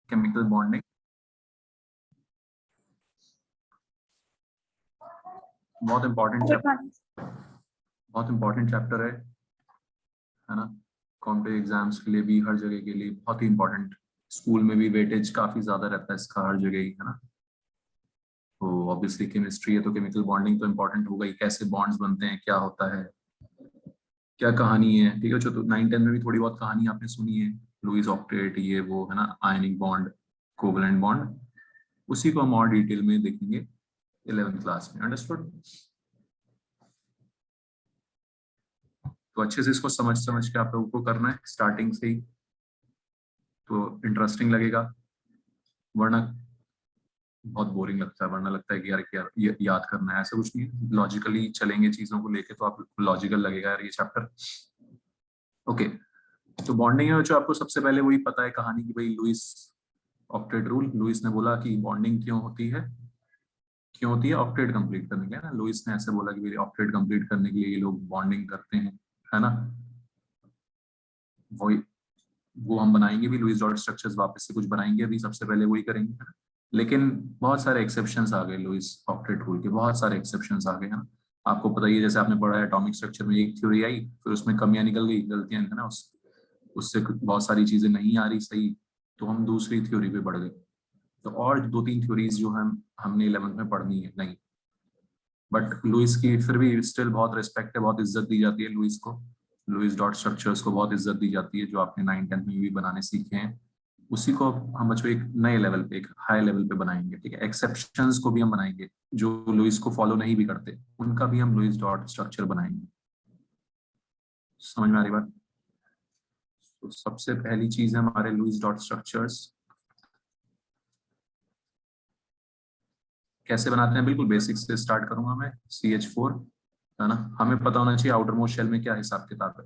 Chemical bonding. बहुत important chapter है ना। कॉम्पिटिटिव एग्जाम्स के लिए भी, हर जगह के लिए बहुत ही इंपॉर्टेंट। स्कूल में भी वेटेज काफी ज्यादा रहता है इसका, हर जगह ही, है ना। तो ऑब्वियसली केमिस्ट्री है तो केमिकल बॉन्डिंग तो इंपॉर्टेंट होगा ही, कैसे बॉन्ड्स बनते हैं, क्या होता है, क्या कहानी है। ठीक है, जो तो 9-10 में भी थोड़ी बहुत कहानी आपने सुनी है, लुईस ऑक्टेट, ये वो, है ना, आयनिक बॉन्ड, कोवलेंट बॉन्ड, उसी को हम और डिटेल में देखेंगे 11th क्लास में। अंडरस्टूड? तो अच्छे से इसको समझ समझ के आप लोगों को करना है स्टार्टिंग से ही, तो इंटरेस्टिंग लगेगा। वरना बहुत बोरिंग लगता है, वरना लगता है कि यार क्या याद करना है, ऐसा कुछ नहीं है। लॉजिकली चलेंगे चीजों को लेके तो आप लॉजिकल लगेगा यार ये चैप्टर। ओके, तो बॉन्डिंग है जो आपको सबसे पहले वही पता है कहानी की भाई, लुईस ऑक्टेट रूल। लुईस ने बोला कि बॉन्डिंग क्यों होती है, ऑक्टेट कंप्लीट करने के लिए ना। लुईस ने ऐसे बोला कि भाई ऑक्टेट कंप्लीट करने के लिए ये लोग बॉन्डिंग करते हैं, है ना। वही, वो हम बनाएंगे भी, लुईस डॉट स्ट्रक्चर्स वापस से कुछ बनाएंगे अभी, सबसे पहले वही करेंगे, है ना? लेकिन बहुत सारे एक्सेप्शंस आ गए लुईस ऑक्टेट रूल के, बहुत सारे एक्सेप्शंस आ गए, है ना। आपको पता ही है, जैसे आपने पढ़ा है एटॉमिक स्ट्रक्चर में एक थ्योरी आई, फिर उसमें कमियां निकल गई, गलतियां, है ना, उससे बहुत सारी चीजें नहीं आ रही सही, तो हम दूसरी थ्योरी पे बढ़ गए। तो और 2-3 थ्योरीज जो हमने 11th में पढ़नी है नहीं, बट लुईस की फिर भी स्टिल बहुत रिस्पेक्ट है, बहुत इज्जत दी जाती है लुईस को। लुईस डॉट स्ट्रक्चर्स को बहुत इज्जत दी जाती है, जो आपने 9-10 में भी बनाने सीखे हैं, उसी को हम बच्चों एक नए लेवल पे, एक हाई लेवल पे बनाएंगे। ठीक है, एक्सेप्शंस को भी हम बनाएंगे, जो लुईस को फॉलो नहीं भी करते उनका भी हम लुईस डॉट स्ट्रक्चर बनाएंगे। समझ में आ रही बात? तो सबसे पहली चीज है हमारे लुईस डॉट स्ट्रक्चर्स कैसे बनाते हैं। बिल्कुल बेसिक से स्टार्ट करूंगा मैं। CH4, है ना, हमें पता होना चाहिए आउटर मोस्ट शेल में क्या हिसाब किताब है।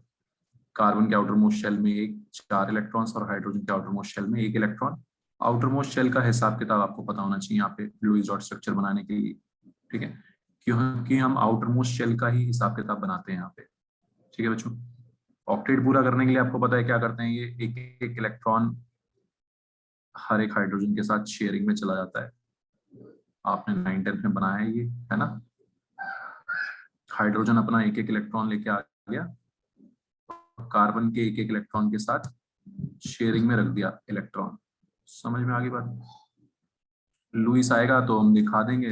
कार्बन के आउटर मोस्ट शेल में 4 इलेक्ट्रॉन्स और हाइड्रोजन के आउटर मोस्ट शेल में 1 इलेक्ट्रॉन। आउटर मोस्ट शेल का हिसाब किताब आपको पता होना चाहिए यहाँ पे लुईस डॉट स्ट्रक्चर बनाने के लिए। ठीक है, क्योंकि हम आउटर मोस्ट शेल का ही हिसाब किताब बनाते हैं यहाँ पे। ठीक है बच्चों, ऑक्टेट पूरा करने के लिए आपको पता है क्या करते हैं, ये एक एक इलेक्ट्रॉन हर एक हाइड्रोजन के साथ शेयरिंग में चला जाता है। आपने 9-10 में बनाया है ये, है ना। हाइड्रोजन अपना एक एक इलेक्ट्रॉन लेके आ गया, कार्बन के एक एक इलेक्ट्रॉन के साथ शेयरिंग में रख दिया इलेक्ट्रॉन। समझ में आ गई बात? लुईस आएगा तो हम दिखा देंगे,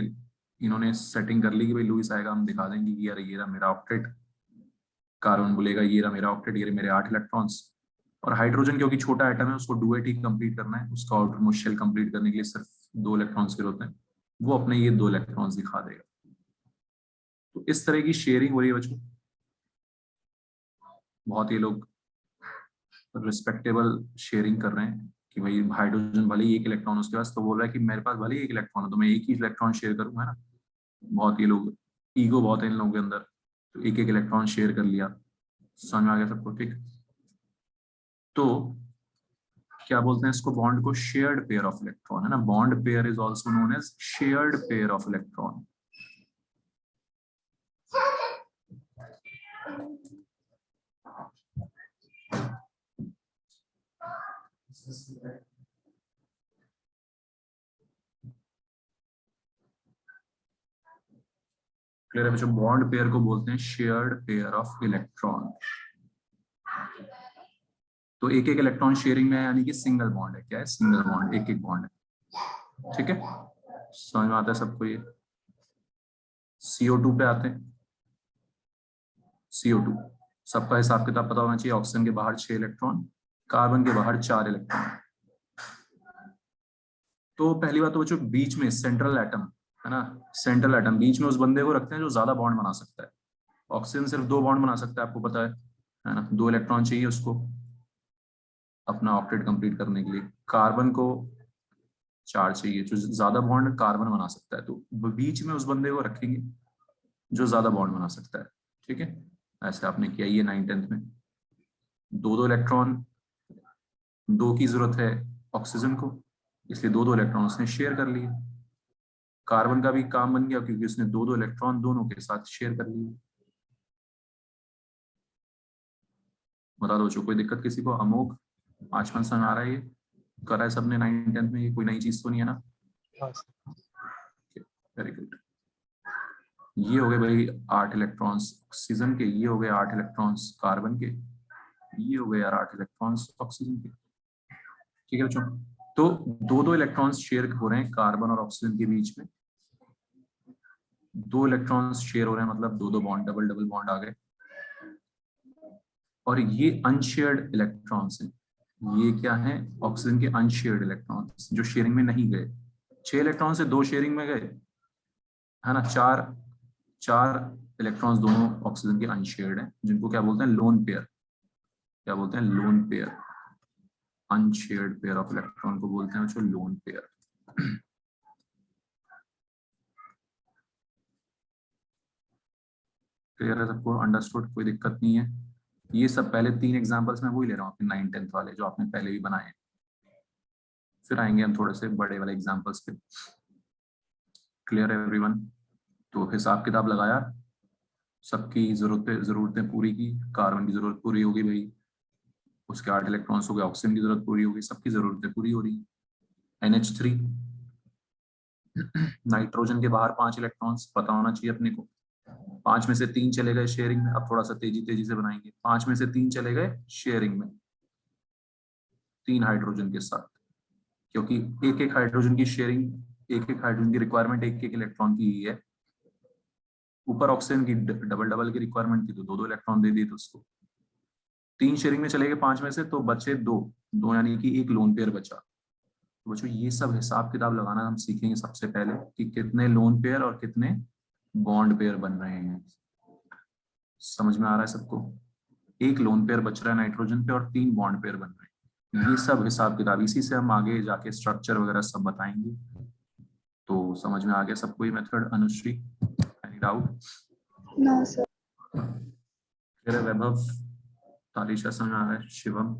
इन्होंने सेटिंग कर ली कि भाई लुईस आएगा, हम दिखा देंगे कि यार ये रहा मेरा ऑक्टेट। कार्बन बोलेगा ये रहा मेरा ऑक्टेट, ये रहे मेरे 8 इलेक्ट्रॉन्स। और हाइड्रोजन क्योंकि छोटा एटम है, उसको डुएट ही कंप्लीट करना है, उसका आउटर मोस्ट शेल कंप्लीट करने के लिए सिर्फ 2 इलेक्ट्रॉन्स की जरूरत है, वो अपने ये 2 इलेक्ट्रॉन्स दिखा देगा। तो इस तरह की शेयरिंग हो रही है बच्चों। बहुत ही लोग रिस्पेक्टेबल शेयरिंग कर रहे हैं कि भाई हाइड्रोजन भले ही 1 इलेक्ट्रॉन उसके पास, तो बोल रहा है कि मेरे पास भले ही 1 इलेक्ट्रॉन है तो मैं एक ही इलेक्ट्रॉन शेयर करूंगा, है ना। बहुत ही लोग, ईगो बहुत है इन लोगों के अंदर, तो एक एक इलेक्ट्रॉन शेयर कर लिया। समझ में आ गया सबको? ठीक। तो क्या बोलते हैं इसको, बॉन्ड को शेयर्ड पेयर ऑफ इलेक्ट्रॉन, है ना। Bond pair is also known as shared pair of electron. Clear है बच्चों? बॉन्ड पेयर को बोलते हैं शेयर्ड पेयर ऑफ इलेक्ट्रॉन। तो एक एक इलेक्ट्रॉन शेयरिंग में है, यानी कि सिंगल बॉन्ड है। क्या है? सिंगल बॉन्ड, एक एक बॉन्ड है। ठीक है, समझ में आता है सबको ये? CO2 पे आते हैं। CO2 सबका हिसाब किताब पता होना चाहिए। ऑक्सीजन के बाहर 6 इलेक्ट्रॉन, कार्बन के बाहर 4 इलेक्ट्रॉन। तो पहली बात तो बच्चों, बीच में सेंट्रल एटम, है ना, सेंट्रल एटम, बीच में उस बंदे को रखते हैं जो ज्यादा बॉन्ड बना सकता है। ऑक्सीजन सिर्फ 2 बॉन्ड बना सकता है, आपको पता है ना। 2 इलेक्ट्रॉन चाहिए उसको अपना ऑक्टेट कंप्लीट करने के लिए। कार्बन को 4 चाहिए, जो ज्यादा बॉन्ड कार्बन बना सकता है, तो बीच में उस बंदे को रखेंगे जो ज्यादा बॉन्ड बना सकता है। ठीक है, ऐसे आपने किया ये 9-10 में। 2-2 इलेक्ट्रॉन, 2 की जरूरत है ऑक्सीजन को, इसलिए 2-2 इलेक्ट्रॉन उसने शेयर कर लिए। कार्बन का भी काम बन गया क्योंकि उसने 2-2 इलेक्ट्रॉन दोनों के साथ शेयर कर लिए। बता दो बच्चों, कोई दिक्कत किसी को? अमोघ, आचमन समझ आ रहा है ये? करा है सबने 9th-10th में, ये कोई नई चीज तो नहीं है ना? Very good. ये हो गए भाई 8 इलेक्ट्रॉन्स ऑक्सीजन के, ये हो गए 8 इलेक्ट्रॉन्स कार्बन के, ये हो गए यार 8 इलेक्ट्रॉन्स ऑक्सीजन के। ठीक है बच्चों, तो 2-2 इलेक्ट्रॉन्स शेयर हो रहे हैं कार्बन और ऑक्सीजन के बीच में। 2 इलेक्ट्रॉन्स शेयर हो रहे हैं मतलब 2-2 बॉन्ड, डबल डबल बॉन्ड आ गए। और ये अनशेयर्ड इलेक्ट्रॉन्स हैं। ये क्या है? ऑक्सीजन के अनशेयर्ड इलेक्ट्रॉन्स जो शेयरिंग में नहीं गए। 6 इलेक्ट्रॉन से 2 शेयरिंग में गए, है ना? 4 इलेक्ट्रॉन्स दोनों ऑक्सीजन के अनशेयर्ड हैं, जिनको क्या बोलते हैं? Lone pair. क्या बोलते हैं? Lone pair. Unshared pair of electron को बोलते हैं बच्चों लोन पेयर। क्लियर है सबको? अंडरस्टूड? कोई दिक्कत नहीं है? ये सब पहले 3 एग्जांपल्स मैं वही ले रहा हूँ अपने 9th-10th वाले जो आपने पहले भी बनाए, फिर आएंगे हम थोड़े से बड़े वाले एग्जांपल्स पे। क्लियर है एवरीवन? तो हिसाब किताब लगाया, सबकी जरूरतें पूरी की। कार्बन की जरूरत पूरी होगी भाई, उसके 8 इलेक्ट्रॉन्स हो गए, ऑक्सीजन की जरूरत पूरी होगी, सबकी जरूरतें पूरी हो रही। NH3, नाइट्रोजन के बाहर 5 इलेक्ट्रॉन्स, पता होना चाहिए अपने को। 5 में से 3 चले गए शेयरिंग में। अब थोड़ा सा तेजी से बनाएंगे। 5 में से 3 चले गए शेयरिंग में 3 हाइड्रोजन के साथ, क्योंकि एक एक हाइड्रोजन की शेयरिंग, एक एक हाइड्रोजन की रिक्वायरमेंट एक एक इलेक्ट्रॉन की ही है। ऊपर ऑक्सीजन की डबल डबल की रिक्वायरमेंट थी तो 2-2 इलेक्ट्रॉन दे दिए तो उसको। 3 शेयरिंग में चले गए 5 में से, तो बचे 2 यानी कि एक लोन पेयर बचा। तो बच्चों ये सब हिसाब किताब लगाना हम सीखेंगे सबसे पहले कि कितने लोन पेयर और कितने बॉन्ड पेयर बन रहे हैं। समझ में आ रहा है सबको? एक लोन पेयर बच रहा है नाइट्रोजन पे और 3 बॉन्ड पेयर बन रहे हैं। ये सब हिसाब किताब, इसी से हम आगे जाके स्ट्रक्चर वगैरह सब बताएंगे। तो समझ में आ गया सबको ये method? Anushree, any doubt? No sir. फिर वैभव, तालिशा समझ में आ रहा है? शिवम?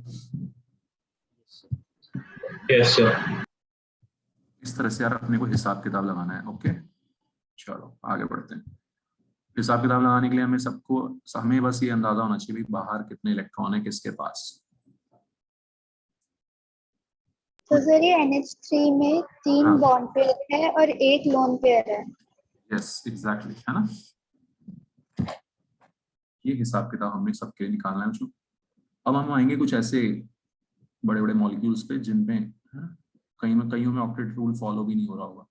Yes sir. इस तरह से यार अपने को हिसाब किताब लगाना है। ओके चलो आगे बढ़ते हैं। हिसाब किताब लगाने के लिए हमें बस ये अंदाजा होना चाहिए बाहर कितने इलेक्ट्रॉन है किसके पास। तो सर ये NH3 में 3 बॉन्ड पेयर है और 1 लोन पेयर है। यस एग्जैक्टली, है ना? ये हिसाब किताब हमें सबके निकालना है बच्चों। अब हम आएंगे कुछ ऐसे बड़े बड़े मॉलिक्यूल्स पे जिनमें कईयों में ऑक्टेट रूल फॉलो भी नहीं हो रहा होगा,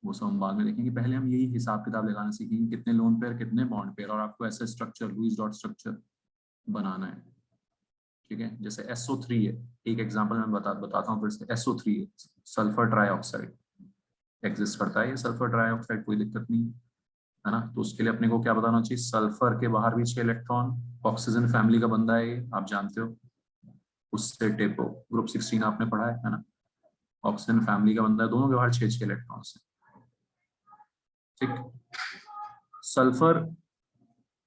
वो सब हम बाद में देखेंगे। पहले हम यही हिसाब किताब लगाना सीखेंगे, कितने लोन पेयर कितने बॉन्ड पेयर, और आपको ऐसे स्ट्रक्चर लुईस डॉट स्ट्रक्चर बनाना है। ठीक है, जैसे SO3 है, एक एग्जांपल मैं बताता हूँ फिर से। SO3 है, सल्फर ट्राईऑक्साइड एग्जिस्ट करता है। ये सल्फर ट्राईऑक्साइड कोई दिक्कत नहीं है ना? तो उसके लिए अपने को क्या बताना चाहिए? सल्फर के बाहर भी 6 इलेक्ट्रॉन, ऑक्सीजन फैमिली का बंदा है ये, आप जानते हो। उससे टेपो ग्रुप 16 आपने पढ़ा है ना? ऑक्सीजन फैमिली का बंदा है, दोनों के बाहर 6 इलेक्ट्रॉन्स हैं। ठीक, सल्फर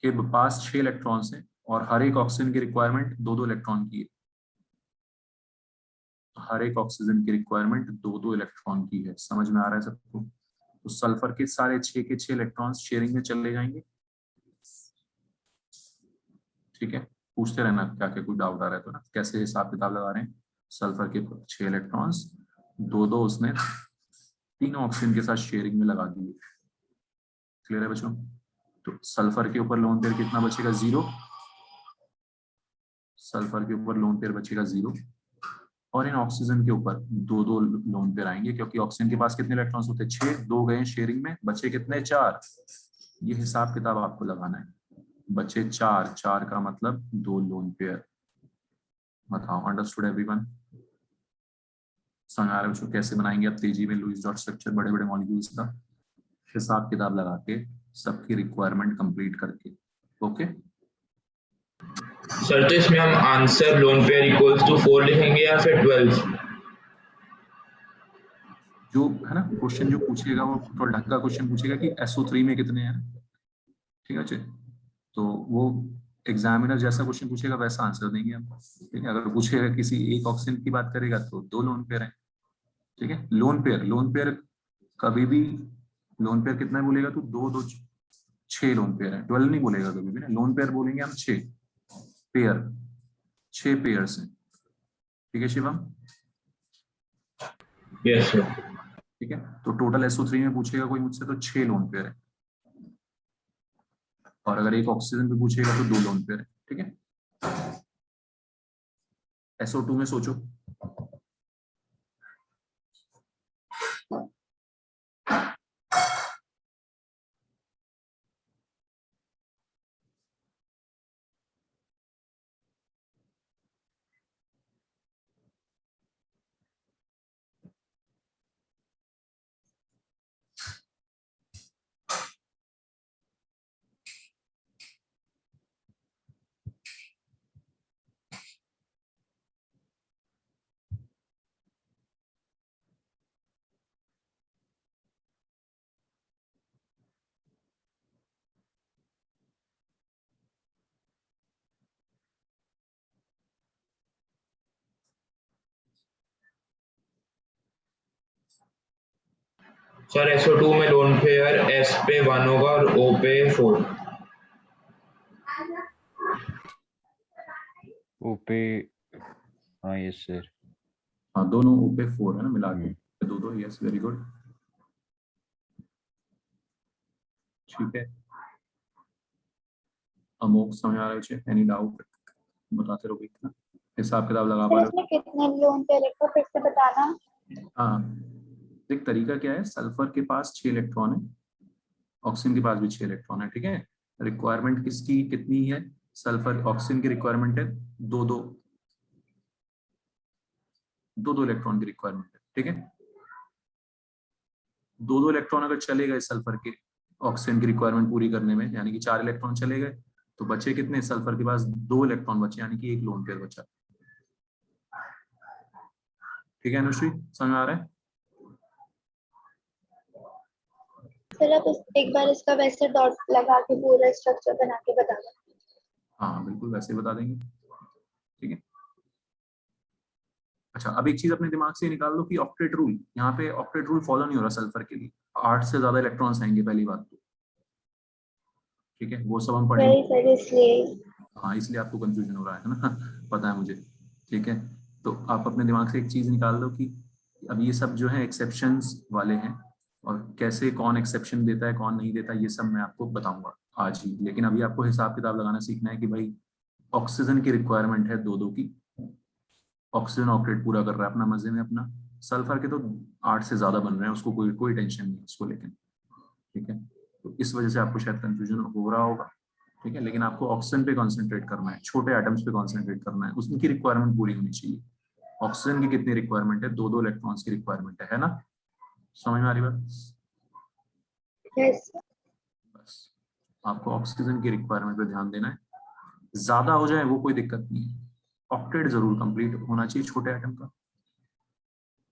के पास 6 इलेक्ट्रॉन्स हैं और हर एक ऑक्सीजन की रिक्वायरमेंट 2-2 इलेक्ट्रॉन की है। हर एक ऑक्सीजन की रिक्वायरमेंट 2-2 इलेक्ट्रॉन की है। समझ में आ रहा है सबको? तो सल्फर के सारे 6 के 6 इलेक्ट्रॉन्स शेयरिंग में चले जाएंगे। ठीक है, पूछते रहना क्या क्या कोई डाउट आ रहा है तो ना। कैसे हिसाब किताब लगा रहे हैं? सल्फर के 6 इलेक्ट्रॉन्स 2-2 उसने तीनों ऑक्सीजन के साथ शेयरिंग में लगा दिए। क्लियर है बच्चों? तो सल्फर के ऊपर लोन पेयर कितना बचेगा? 0। सल्फर के ऊपर लोन पेयर बचेगा 0 और इन ऑक्सीजन के ऊपर 2-2 लोन पेयर आएंगे, क्योंकि ऑक्सीजन के पास कितने इलेक्ट्रॉन्स होते हैं? 6, 2 गए शेयरिंग में, बचे कितने? 4। ये हिसाब किताब आपको लगाना है। बचे 4 का मतलब 2 लोन पेयर। बताओ अंडरस्टूड एवरीवन? समझ आ रहा है बच्चों कैसे बनाएंगे अब तेजी में लुईस डॉट स्ट्रक्चर बड़े बड़े मॉलिक्यूल्स का हिसाब किताब लगा के, सबकी रिक्वायरमेंट कंप्लीट करके। ओके सर तो इसमें हम answer lone pair equals to 4 लिखेंगे या फिर 12? जो है ना क्वेश्चन जो पूछेगा वो थोड़ा ढंग का क्वेश्चन पूछेगा कि SO3 में कितने हैं। ठीक है जी, तो वो एग्जामिनर जैसा क्वेश्चन पूछेगा वैसा आंसर देंगे हम। ठीक है, अगर पूछेगा किसी एक ऑक्सीजन की बात करेगा तो 2 लोन पेयर हैं। ठीक है, लोन पेयर कभी भी लोन पेयर कितना बोलेगा तो 2-2 6 लोन पेयर है, 12 नहीं बोलेगा कभी भी ना। लोन पेयर बोलेंगे हम 6 पेयर, 6 पेयर्स हैं। ठीक है शिवम? Yes sir. ठीक है, तो टोटल SO3 में पूछेगा कोई मुझसे तो 6 लोन पेयर है, और अगर एक ऑक्सीजन पे पूछेगा तो 2 लोन पेयर है। ठीक है, SO2 में सोचो। सर SO2 में लोन पेयर S पे 1 होगा और O पे 4। ओ पे, हाँ यस सर। हाँ, दोनों OP4 है ना, मिला के हम्म। दो दो। Yes, very good. ठीक है, अमोक समझ आ रहा है? एनी डाउट बताते रहो, ना हिसाब किताब लगा पा सर रहे इसमें कितने लोन पेयर है फिर से बताना। हो? हाँ, एक तरीका क्या है, सल्फर के पास 6 इलेक्ट्रॉन है, ऑक्सीजन के पास भी 6 इलेक्ट्रॉन है। ठीक है, रिक्वायरमेंट किसकी कितनी है? सल्फर ऑक्सीजन की रिक्वायरमेंट है दो दो, दो दो इलेक्ट्रॉन की रिक्वायरमेंट है। ठीक है, दो दो इलेक्ट्रॉन अगर चले गए सल्फर के ऑक्सीजन की रिक्वायरमेंट पूरी करने में, यानी कि 4 इलेक्ट्रॉन चले गए, तो बचे कितने? सल्फर के पास 2 इलेक्ट्रॉन बचे, यानी कि एक लोन पेयर बचा। ठीक है अनुश्री, समझ आ रहा है? सर आप एक बार इसका वैसे डॉट लगा के पूरा स्ट्रक्चर बना के बता दो। हाँ बिल्कुल, वैसे ही बता देंगे। ठीक है, अच्छा अब एक चीज अपने दिमाग से निकाल दो कि ऑक्टेट रूल, यहाँ पे ऑक्टेट रूल फॉलो नहीं हो रहा सल्फर के लिए, 8 से ज्यादा इलेक्ट्रॉन्स आएंगे पहली बात तो। ठीक है, वो सब हम पढ़ेंगे। वही सर इसलिए। हाँ, इसलिए आपको कंफ्यूजन हो रहा है ना पता है मुझे। ठीक है, तो आप अपने दिमाग से एक चीज निकाल दो कि अब ये सब जो है एक्सेप्शंस वाले हैं, और कैसे कौन एक्सेप्शन देता है कौन नहीं देता, ये सब मैं आपको बताऊंगा आज ही। लेकिन अभी आपको हिसाब किताब लगाना सीखना है कि भाई ऑक्सीजन की रिक्वायरमेंट है दो दो की, ऑक्सीजन ऑक्टेट पूरा कर रहा है अपना मजे में अपना, सल्फर के तो 8 से ज्यादा बन रहे हैं, उसको कोई कोई टेंशन नहीं है उसको लेकिन। ठीक है, तो इस वजह से आपको शायद कंफ्यूजन हो रहा होगा। ठीक है, लेकिन आपको ऑक्सीजन पे कंसंट्रेट करना है, छोटे एटम्स पे कंसंट्रेट करना है, उसकी रिक्वायरमेंट पूरी होनी चाहिए। ऑक्सीजन की कितनी रिक्वायरमेंट है? दो दो इलेक्ट्रॉन्स की रिक्वायरमेंट है ना? समझ में आ रही बात? यस। बस आपको ऑक्सीजन की रिक्वायरमेंट पे ध्यान देना है, ज्यादा हो जाए वो कोई दिक्कत नहीं है, ऑक्टेट जरूर कंप्लीट होना चाहिए छोटे एटम का।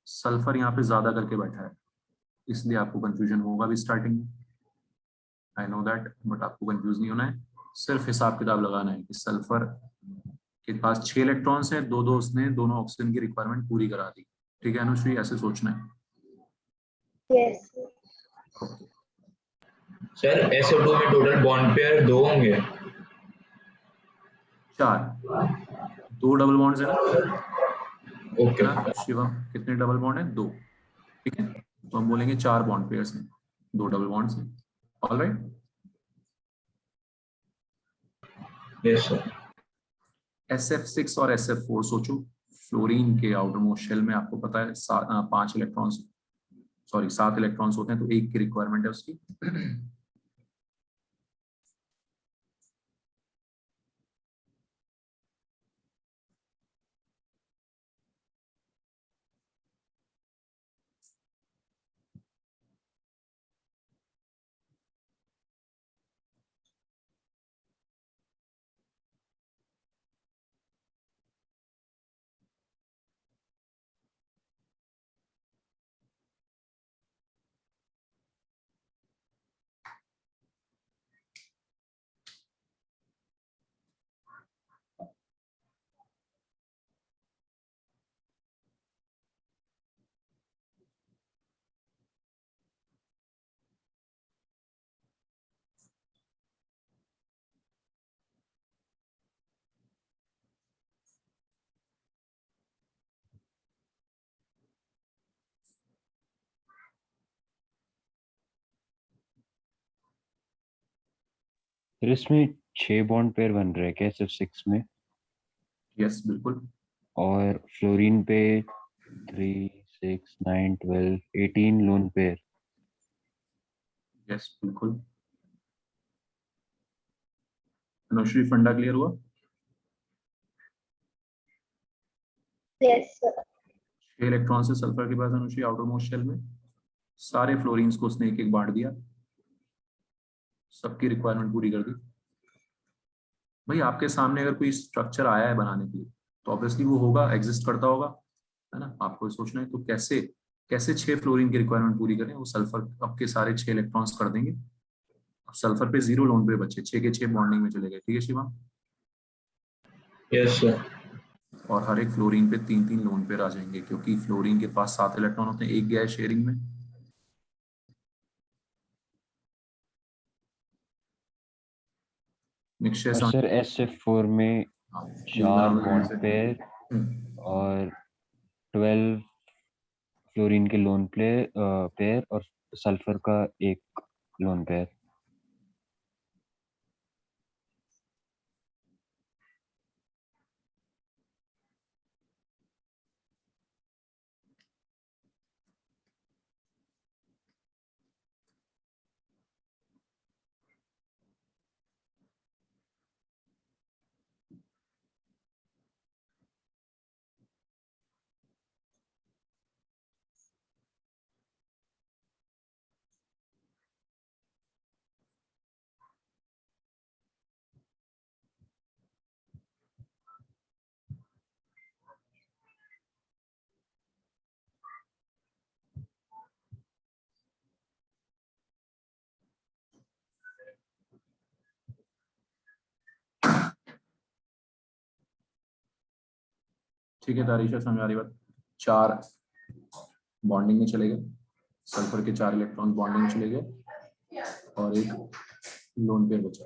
सल्फर यहाँ पे ज्यादा करके बैठा है, इसलिए आपको कंफ्यूजन होगा भी स्टार्टिंग में, आई नो दैट, बट आपको कंफ्यूज नहीं होना है। सिर्फ हिसाब किताब लगाना है कि सल्फर के पास 6 इलेक्ट्रॉन्स हैं, दो दो उसने दोनों ऑक्सीजन की रिक्वायरमेंट पूरी करा दी। ठीक है अनुश्री, ऐसे सोचना है। यस। ओके, सर SO2 में टोटल बॉन्ड पेयर 2 होंगे। 4, 2 डबल बॉन्ड्स है ना? है ओके। ना शिवम, कितने डबल बॉन्ड है? 2। ठीक है, तो हम बोलेंगे 4 बॉन्ड पेयर्स हैं, 2 डबल बॉन्ड्स हैं। Alright, yes sir. SF6 और SF4 सोचो, फ्लोरीन के आउटर मोस्ट शेल में आपको पता है 5 इलेक्ट्रॉन्स, सॉरी 7 इलेक्ट्रॉन्स होते हैं, तो एक की रिक्वायरमेंट है उसकी। फिर इसमें 6 बॉन्ड पेयर बन रहे हैं क्या SF6 में? यस बिल्कुल। और फ्लोरीन पे 3, 6, 9, 12, 18 लोन पेयर। यस बिल्कुल। अनुश्री फंडा क्लियर हुआ? Yes sir. 6 इलेक्ट्रॉन से सल्फर के पास अनुश्री आउटर मोस्ट शेल में, सारे फ्लोरीन्स को उसने एक एक बांट दिया, सबकी रिक्वायरमेंट पूरी कर दी। भाई आपके सामने अगर कोई स्ट्रक्चर आया है बनाने के लिए तो ऑब्वियसली वो होगा, एग्जिस्ट करता होगा, है ना। आपको सोचना है तो कैसे कैसे 6 फ्लोरीन की रिक्वायरमेंट पूरी करें। वो सल्फर आपके सारे 6 इलेक्ट्रॉन्स कर देंगे। अब सल्फर पे 0 लोन पे बचे, 6 के 6 बॉन्डिंग में चले गए। ठीक है शिवा? Yes sir. और हर एक फ्लोरीन पे 3-3 लोन पेयर आ जाएंगे, क्योंकि फ्लोरीन के पास 7 इलेक्ट्रॉन होते हैं, एक गया है शेयरिंग में। मिक्सचर और सर SF4 में 4 बॉन्ड पेयर और 12 फ्लोरीन के लोन पेयर और सल्फर का एक लोन पेयर। ठीक है तारीशा, समझ आ रही बात? 4 बॉन्डिंग में चले गए, सल्फर के 4 इलेक्ट्रॉन बॉन्डिंग में चले गए और एक लोन पेयर बचा।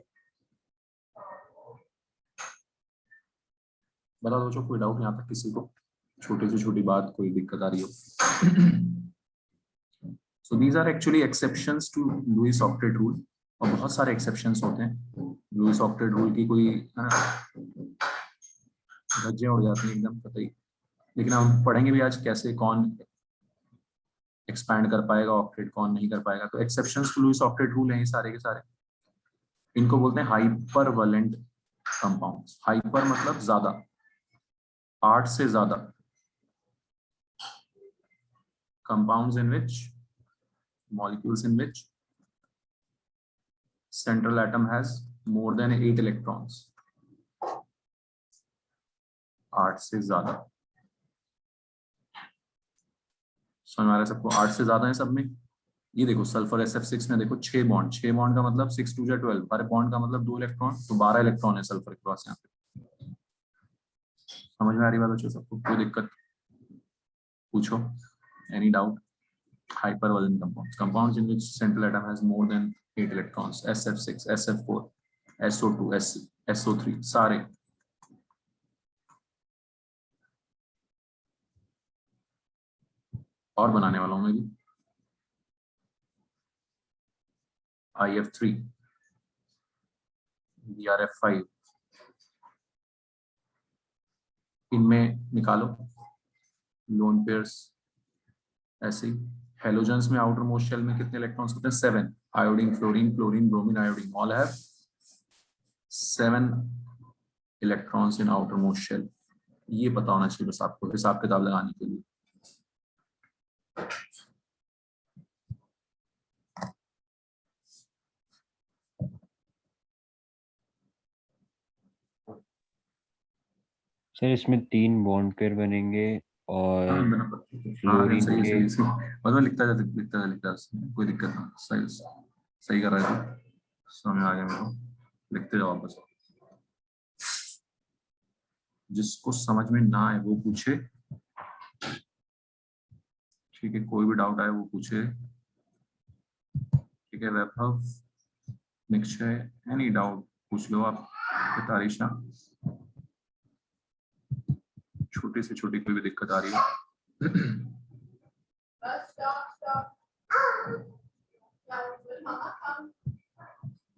बता दो जो कोई डाउट यहाँ तक किसी को, छोटी से छोटी बात कोई दिक्कत आ रही हो। So these are actually exceptions to Lewis octet rule. और बहुत सारे एक्सेप्शंस होते हैं लुईस ऑक्टेट रूल की, कोई है ना धज्जियां उड़ जाती हैं एकदम पता ही। लेकिन हम पढ़ेंगे भी आज कैसे कौन एक्सपैंड कर पाएगा ऑक्टेट, कौन नहीं कर पाएगा। तो exceptions to Lewis octet rule हैं ये सारे के सारे। इनको बोलते हैं हाइपर वैलेंट कंपाउंड्स। हाइपर मतलब ज्यादा, 8 से ज्यादा। Compounds in which, molecules in which central atom has more than 8 electrons, 8 से ज्यादा। समझ आ रहा है सबको? 8 से ज्यादा है सब में। ये देखो सल्फर SF6 में देखो 6 बॉन्ड, 6 बॉन्ड का मतलब 6 2 12, हर बॉन्ड का मतलब 2 इलेक्ट्रॉन, तो 12 इलेक्ट्रॉन है सल्फर के पास यहाँ पे। समझ में आ रही बात बच्चों सबको? कोई दिक्कत पूछो, any doubt? Hypervalent compounds, compounds in which central atom has more than 8 electrons, SF6, SF4, SO2, SO3, सारे। और बनाने वाला हूं मैं भी IF3, BRF5, इनमें निकालो लोन पेयर्स ऐसे ही। हेलोजेंस में आउटर मोस्ट शेल में कितने इलेक्ट्रॉन्स होते हैं? 7। Iodine, fluorine, chlorine, bromine, iodine all have 7 electrons in outer most shell. ये पता होना चाहिए बस आपको हिसाब किताब लगाने के लिए। सर इसमें 3 बॉन्ड पेयर बनेंगे और हाँ फ्लोरीन सही है के सही है सही है। बस मैं लिखता है, कोई दिक्कत नहीं। सही सही कर रहा है, समझ आ गया मेरे को। लिखते जाओ बस, जिसको समझ में ना आए वो पूछे। ठीक है, कोई भी डाउट आए वो पूछे। ठीक है वैभव, निक्षय, एनी डाउट पूछ लो आप। तारीशा, छोटी से छोटी कोई भी दिक्कत आ रही है?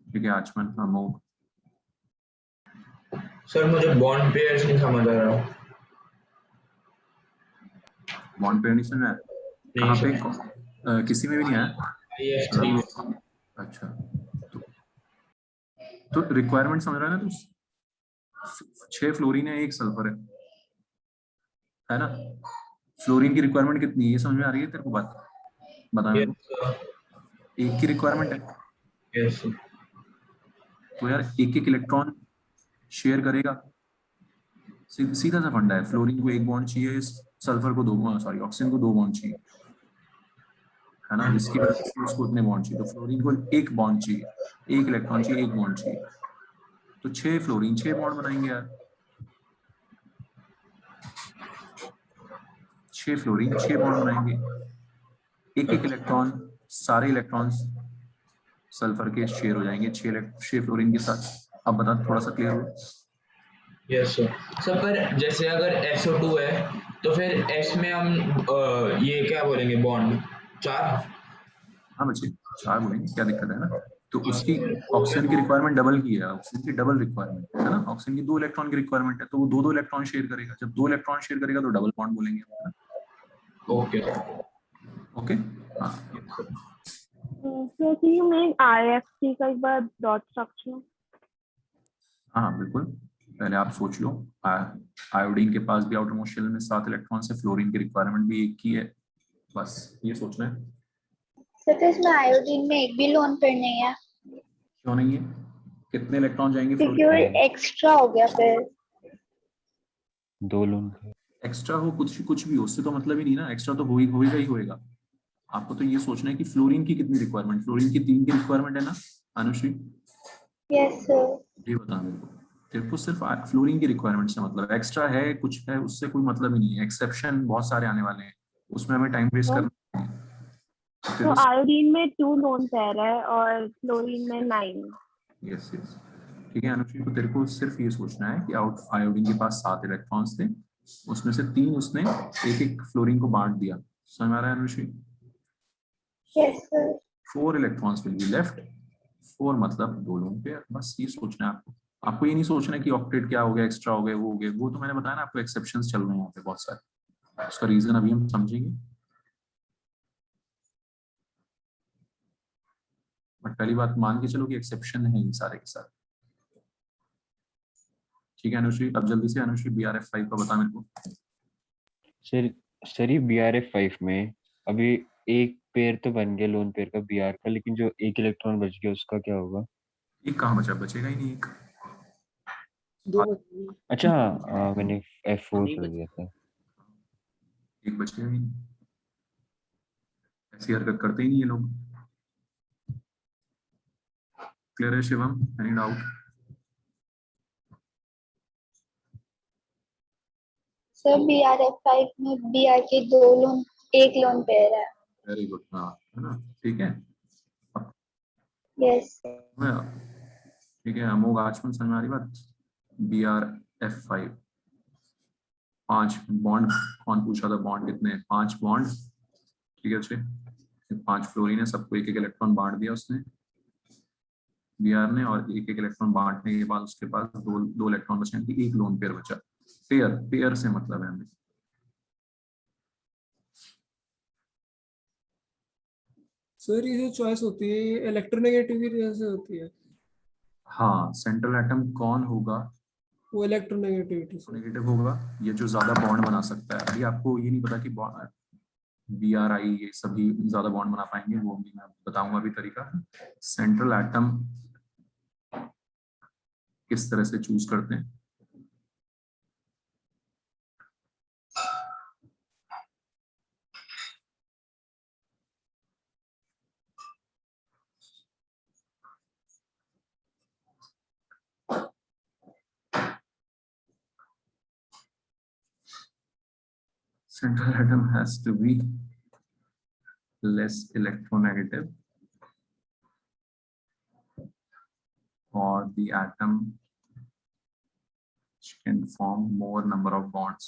ठीक है आचमन, अमोघ, सर मुझे बॉन्ड पेयर्स नहीं समझ आ रहा। बॉन्ड पेयर नहीं समझ में आया? नहीं कहाँ पे? सर, किसी में भी नहीं आया? IS3 में। अच्छा, तो रिक्वायरमेंट समझ रहा है ना तू? 6 फ्लोरीन है, 1 सल्फर है ना? फ्लोरीन की रिक्वायरमेंट कितनी है ये समझ में आ रही है तेरे को? बात बता मेरे यस को। सर, 1 की रिक्वायरमेंट है, यस सर। तो यार 1 इलेक्ट्रॉन शेयर करेगा। सीधा सा फंडा है, फ्लोरीन को 1 बॉन्ड चाहिए, सल्फर को 2, सॉरी ऑक्सीजन को 2 बॉन्ड चाहिए, है ना? जिसकी वजह से उसको उतने बॉन्ड चाहिए, तो फ्लोरीन को 1 बॉन्ड चाहिए, 1 इलेक्ट्रॉन चाहिए, 1 बॉन्ड चाहिए, तो 6 फ्लोरीन 6 बॉन्ड बनाएंगे यार। 6 फ्लोरीन 6 बॉन्ड बनाएंगे, एक इलेक्ट्रॉन, सारे इलेक्ट्रॉन्स सल्फर के शेयर हो जाएंगे 6 फ्लोरीन के साथ। अब बता, थोड़ा सा क्लियर हो? Yes sir. सर पर जैसे अगर SO2 है तो फिर S में हम ये क्या बोलेंगे, बॉन्ड 4। हाँ बच्चे, 4 बोलेंगे, क्या दिक्कत है ना? तो उसकी ऑक्सीजन की रिक्वायरमेंट डबल की है, ऑक्सीजन की डबल रिक्वायरमेंट है ना? ऑक्सीजन की 2 इलेक्ट्रॉन की रिक्वायरमेंट है, तो वो 2 इलेक्ट्रॉन शेयर करेगा। जब 2 इलेक्ट्रॉन शेयर करेगा तो डबल बॉन्ड बोलेंगे, है ना? ओके ओके, हाँ। So can you make IFC का एक बार डॉट स्ट्रक्चर? हाँ बिल्कुल, पहले आप सोच लो। आयोडीन के पास भी आउटर मोस्ट शेल में 7 इलेक्ट्रॉन से, फ्लोरीन की रिक्वायरमेंट भी 1 की है, बस ये सोचना है। सर तो इसमें आयोडीन में एक भी लोन पेयर नहीं है, क्यों नहीं है? कितने इलेक्ट्रॉन जाएंगे क्योंकि वो फ्लोरीन? एक्स्ट्रा हो गया फिर। 2 लोन। एक्स्ट्रा हो, कुछ भी हो, उससे तो मतलब ही नहीं ना, एक्स्ट्रा तो होएगा ही होएगा। आपको तो ये सोचना है कि फ्लोरीन की कितनी रिक्वायरमेंट, फ्लोरीन की 3 की रिक्वायरमेंट है ना अनुश्री? Yes sir. ये बता मेरे को, तेरे को सिर्फ फ्लोरीन की रिक्वायरमेंट से मतलब, एक्स्ट्रा है कुछ है उससे कोई मतलब ही नहीं है। एक्सेप्शन बहुत सारे आने वाले हैं, उसमें हमें टाइम वेस्ट करना नहीं है। तेरे तो को आयोडीन में 2 लोन पेयर है और फ्लोरीन में 9। यस यस, ठीक है अनुश्री, तो तेरे को सिर्फ ये सोचना है कि आयोडीन के पास 7 इलेक्ट्रॉन्स थे, उसमें से 3 उसने एक फ्लोरीन को बांट दिया। समझ आ रहा है Anushri? Yes sir. 4 electrons will be left, 4 मतलब 2 लोन पेयर, बस ये सोचना है आपको। आपको ये नहीं सोचना है कि ऑक्टेट क्या हो गया, एक्स्ट्रा हो गए, वो हो गए, वो तो मैंने बताया ना आपको, एक्सेप्शंस चल रहे हैं यहाँ पे बहुत सारे, उसका रीजन अभी हम समझेंगे। बट पहली बात मान के चलो कि एक्सेप्शन है ये सारे के सारे। ठीक है अनुश्री, अब जल्दी से अनुश्री BRF5 का बता मेरे को। सर ये BRF5 में अभी एक पेयर तो बन गया लोन पेयर का BR का, लेकिन जो 1 इलेक्ट्रॉन बच गया उसका क्या होगा? एक कहाँ बचा? बचेगा ही नहीं एक। अच्छा, मैंने F4 कर दिया था। एक बचेगा ही नहीं, ऐसी हरकत करते ही नहीं ये लोग। क्लियर है Shivam? Any doubt? Sir BRF5 में BR के 2 लोन, 1 लोन पेयर है। वेरी गुड, हाँ है ना, ठीक है। यस। ठीक है अमोघ, आचमन समझ में आ रही बात? BRF5 5 बॉन्ड, कौन पूछा था बॉन्ड कितने? 5 बॉन्ड, ठीक है अच्छे, 5 फ्लोरीन है, सबको 1 इलेक्ट्रॉन बांट दिया उसने बीआर ने, और 1 इलेक्ट्रॉन बांटने के बाद उसके पास 2 इलेक्ट्रॉन बचे, यानी 1 लोन पेयर बचा। पेयर, पेयर से मतलब है हमें। सर ये जो चॉइस होती है इलेक्ट्रोनेगेटिव की वजह से होती है, हाँ, सेंट्रल एटम कौन होगा, वो इलेक्ट्रोनेगेटिविटी से। नेगेटिव होगा, ये जो ज्यादा बॉन्ड बना सकता है। अभी आपको ये नहीं पता कि BRI ये सभी ज्यादा बॉन्ड बना पाएंगे, वो भी मैं बताऊंगा अभी तरीका। सेंट्रल एटम किस तरह से चूज करते हैं। Central atom has to be less electronegative, or the atom can form more number of bonds.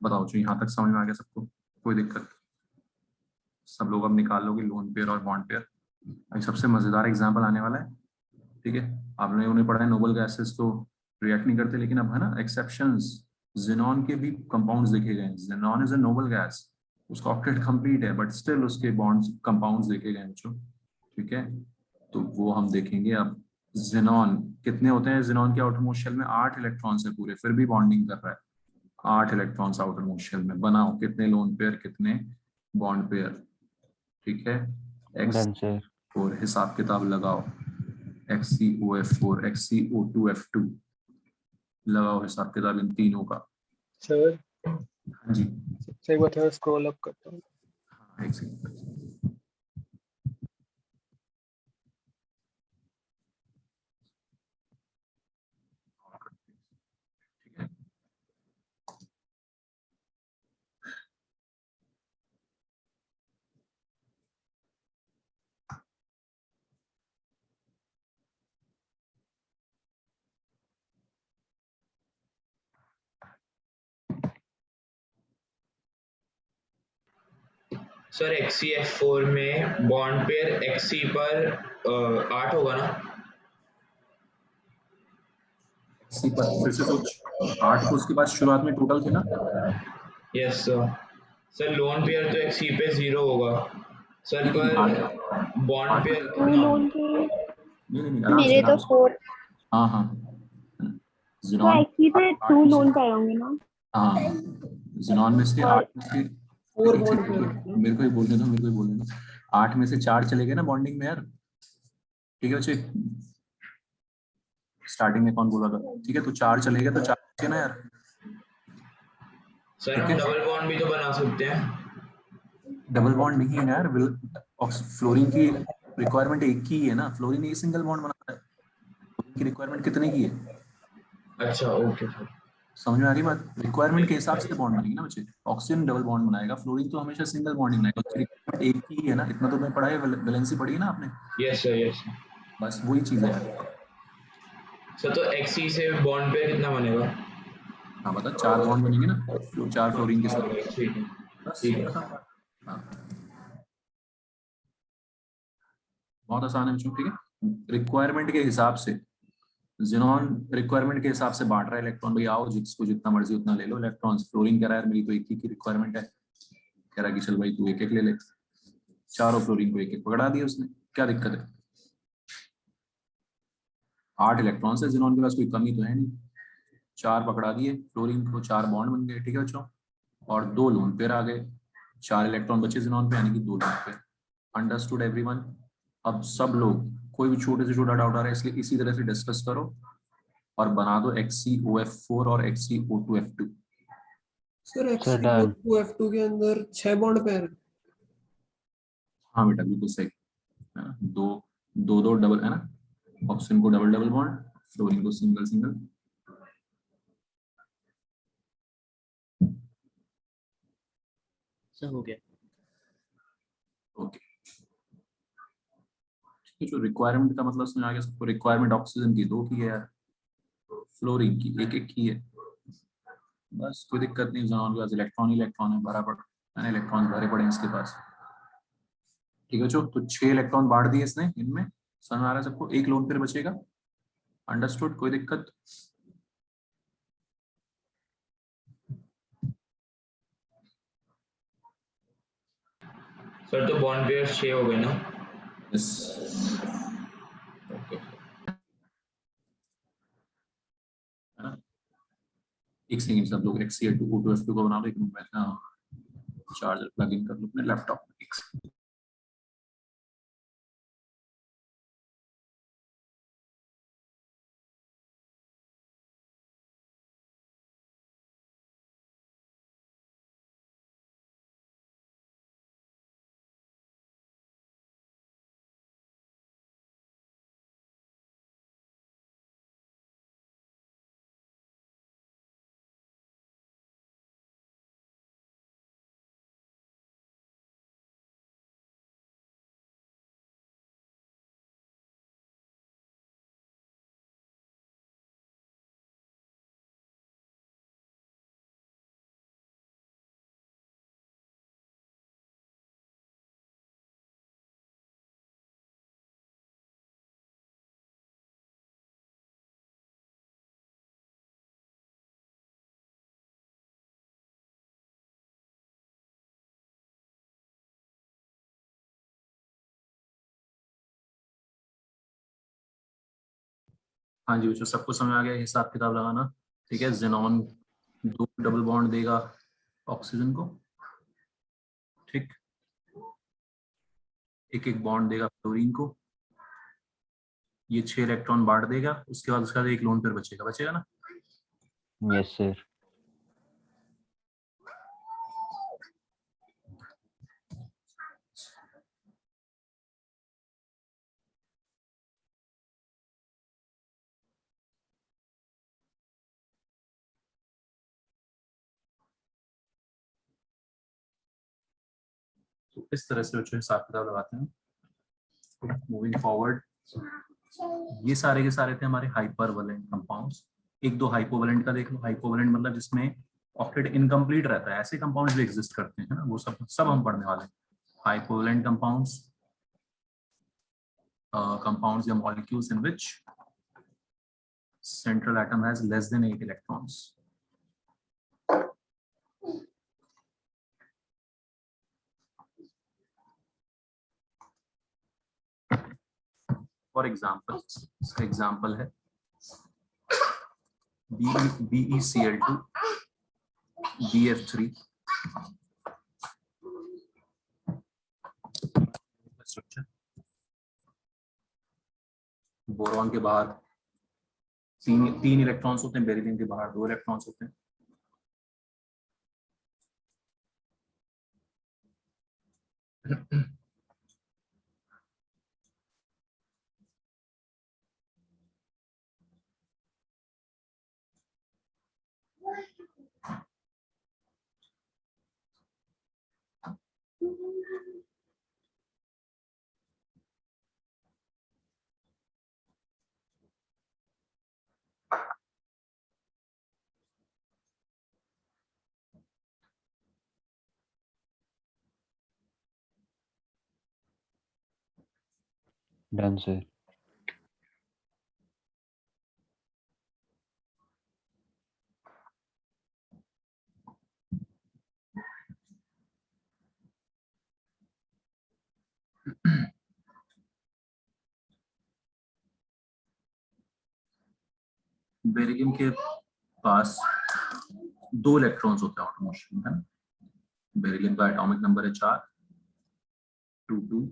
बताओ जो यहाँ तक समझ में आ गया सबको? कोई दिक्कत? सब लोग अब निकाल लोगे लोन पेयर और बॉन्ड पेयर? अभी सबसे मजेदार एग्जांपल आने वाला है, ठीक है। आपने उन्हें पढ़ा है नोबल गैसेस तो रिएक्ट नहीं करते, लेकिन अब है ना एक्सेप्शंस, जिनॉन के भी कंपाउंड्स देखे गए। Xenon is a noble gas, उसका ऑक्टेट कंप्लीट है बट स्टिल उसके बॉन्ड्स कंपाउंड्स देखे गए बच्चों, ठीक है। तो वो हम देखेंगे अब। जिनॉन कितने होते हैं, जिनॉन के आउटर मोस्ट शेल में 8 इलेक्ट्रॉन्स है पूरे, फिर भी बॉन्डिंग कर रहा है। 8 इलेक्ट्रॉन्स आउटर मोस्ट शेल में, बनाओ कितने लोन पेयर कितने बॉन्ड पेयर, ठीक है। X done sir. और हिसाब किताब लगाओ, XCOF4 XCO2F2, लगाओ हिसाब किताब इन तीनों का। सर हाँ जी, एक बार थोड़ा स्क्रॉल अप करता हूँ। हाँ एक सेकंड। ठीक है, सर XCF4 में बॉन्ड पेयर XC पर 8 होगा ना? XC पर फिर से सोच, 8 तो उसके बाद शुरुआत में टोटल थे ना। Yes sir. Sir lone pair तो XC पे 0 होगा सर, नहीं नहीं, पर बॉन्ड पेयर टू कितना लोन होगा? के नहीं नहीं, आराम से मेरे तो आराम से। 4। हाँ हाँ, तो जिनॉन एक्सी पे 8 टू में से, लोन पे होंगे ना। हाँ जिनॉन में से 8 और में से, 4 एक बॉन्ड सेकंड पेयर होते हैं। मेरे को ही बोलने दो, मेरे को ही बोलने दो। 8 में से 4 चले गए ना बॉन्डिंग में यार, ठीक है बच्चे। स्टार्टिंग में कौन बोला था, ठीक है। तो 4 चले गए तो 4 बचे ना यार, सर ठीक हम है। डबल बॉन्ड भी तो बना सकते हैं। डबल बॉन्ड नहीं है ना यार, फ्लोरीन की रिक्वायरमेंट एक की है ना, फ्लोरीन एक सिंगल बॉन्ड बनाता है, फ्लोरीन की रिक्वायरमेंट कितने की है, अच्छा ओके सर। समझ में आ रही बात। रिक्वायरमेंट के हिसाब से बॉन्ड बनेगी ना बच्चे, ऑक्सीजन डबल बॉन्ड बनाएगा, फ्लोरीन तो हमेशा सिंगल बॉन्ड ही बनाएगा, उसकी रिक्वायरमेंट एक ही है ना, इतना तो मैं पढ़ा है, वैलेंसी पढ़ी है ना आपने, यस सर यस सर। बस वही चीज है यार। सर तो XC से बॉन्ड पेयर कितना बनेगा? हाँ बता, 4 बॉन्ड बनेंगे ना, 4 फ्लोरीन के साथ, ओके ठीक है। बस ठीक है। खत्म बात। हाँ, बहुत आसान है बच्चों, ठीक है। रिक्वायरमेंट के हिसाब से, जिनॉन रिक्वायरमेंट के हिसाब से बांट रहा है इलेक्ट्रॉन, भाई आओ जिसको जितना मर्जी उतना ले लो इलेक्ट्रॉन्स। फ्लोरीन कह रहा है मेरी तो एक ही की रिक्वायरमेंट है, कह रहा है कि चल भाई तू एक एक ले ले, चारों फ्लोरीन को एक एक पकड़ा दिया उसने, क्या दिक्कत है। 8 इलेक्ट्रॉन्स है जिनॉन के पास, कोई कमी तो है नहीं, 4 पकड़ा दिए फ्लोरीन को, 4 बॉन्ड बन गए, ठीक है बच्चों। और 2 लोन पेयर आ गए, 4 इलेक्ट्रॉन बचे जिनॉन पे, यानी कि 2 लोन पेयर। Understood everyone. अब सब लोग, कोई भी छोटे से छोटा डाउट आ रहा है इसलिए इसी तरह से डिस्कस करो और बना दो XCOF4 और XCO2F2। Sir sir done. XCO2F2 के अंदर 6 बॉन्ड पेयर है। हाँ बेटा बिल्कुल सही है ना, दो दो दो डबल है ना, ऑक्सीजन को डबल डबल बॉन्ड, फ्लोरीन को सिंगल सिंगल। सब हो गया। ओके, जो रिक्वायरमेंट का मतलब समझ आ गया सबको। रिक्वायरमेंट ऑक्सीजन की 2 की है यार, फ्लोरीन की एक एक की है, बस कोई दिक्कत नहीं। ज़ोन के पास इलेक्ट्रॉन ही इलेक्ट्रॉन है, भरा पड़ा है, इलेक्ट्रॉन भरे पड़े हैं इसके पास, ठीक है। जो तो 6 इलेक्ट्रॉन बांट दिए इसने इनमें, समझ आ रहा है सबको, एक लोन पेयर बचेगा। अंडरस्टूड, कोई दिक्कत। सर तो बॉन्ड पेयर 6 हो गए ना? Yes, okay. है ना। एक सेकंड, सब लोग XCO2F2 को बना लो, एक मिनट में चार्जर प्लग इन कर लो अपने लैपटॉप में। हाँ जी बच्चों, सबको समझ आ गया हिसाब किताब लगाना। ठीक है, जेनॉन 2 डबल बॉन्ड देगा ऑक्सीजन को, ठीक, एक एक बॉन्ड देगा फ्लोरीन को, ये 6 इलेक्ट्रॉन बांट देगा, उसके बाद उसका एक लोन पेयर बचेगा ना। Yes sir. तो इस तरह से बच्चों हिसाब किताब लगाते हैं। मूविंग फॉरवर्ड, ये सारे के सारे थे हमारे हाइपरवैलेंट कंपाउंड्स। एक दो हाइपोवैलेंट का देख लो। हाइपोवैलेंट मतलब जिसमें ऑक्टेट इनकम्प्लीट रहता है, ऐसे कंपाउंड्स भी एग्जिस्ट करते हैं ना, वो सब हम पढ़ने वाले हैं। हाइपोवैलेंट कंपाउंड्स, compounds या molecules in which central atom has less than 8 electrons. For example, इसका example है BeCl2, BF3 स्ट्रक्चर। बोरॉन के बाहर तीन इलेक्ट्रॉन्स होते हैं, बेरिलियम के बाहर 2 इलेक्ट्रॉन्स होते हैं। Done sir. बेरिलियम के पास 2 इलेक्ट्रॉन्स होते हैं आउटर मोशन में। बेरिलियम का एटॉमिक नंबर है 4, 2 2।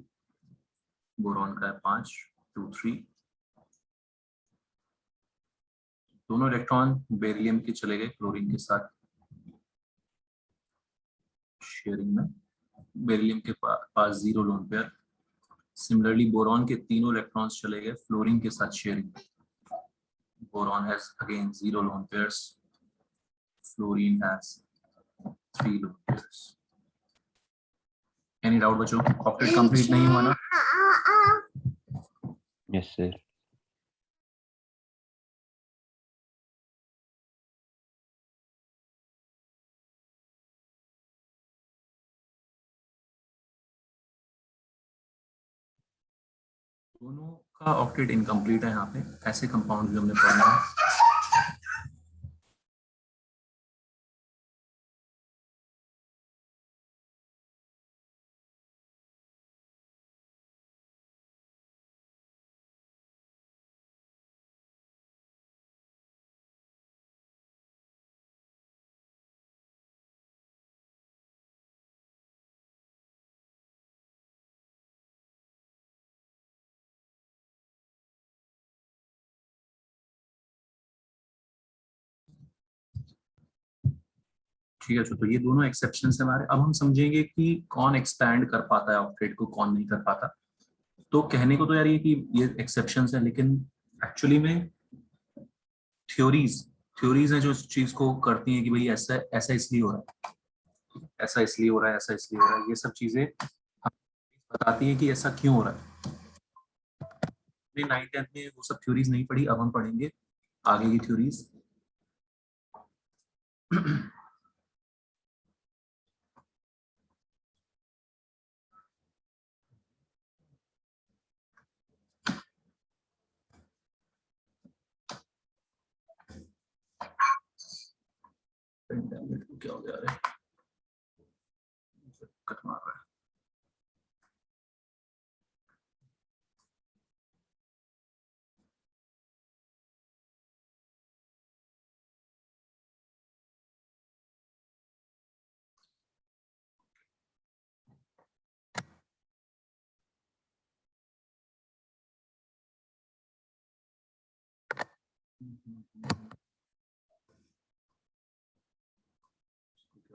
बोरॉन का है 5, 2 3। दोनों इलेक्ट्रॉन बेरिलियम के चले गए क्लोरीन के साथ शेयरिंग में। बेरिलियम के पास 0 लोन पेयर। सिमिलरली बोरॉन के तीनों इलेक्ट्रॉन्स चले गए फ्लोरीन के साथ sharing. Boron has again 0 lone pairs, fluorine has 3 lone pairs. Any doubt बच्चों? ऑक्टेट कंप्लीट नहीं हुआ ना? Yes sir. दोनों का ऑक्टेट इनकम्प्लीट है यहाँ पे, ऐसे कंपाउंड जो हमने पढ़ना है। ठीक है, तो ये दोनों एक्सेप्शन है हमारे। अब हम समझेंगे कि कौन एक्सपैंड कर पाता है ऑक्टेट को, कौन नहीं कर पाता। तो कहने को तो यार ये एक्सेप्शन है, लेकिन एक्चुअली में थ्योरीज हैं जो इस चीज को करती हैं कि भाई ऐसा ऐसा इसलिए हो रहा है, ऐसा इसलिए हो रहा है, ऐसा इसलिए हो रहा है। ये सब चीजें बताती हैं कि ऐसा क्यों हो रहा है। हमने 9th 10th में वो सब थ्योरीज नहीं पढ़ी, अब हम पढ़ेंगे आगे की थ्योरीज। क्या हो गया? कट मार रहा है। क्या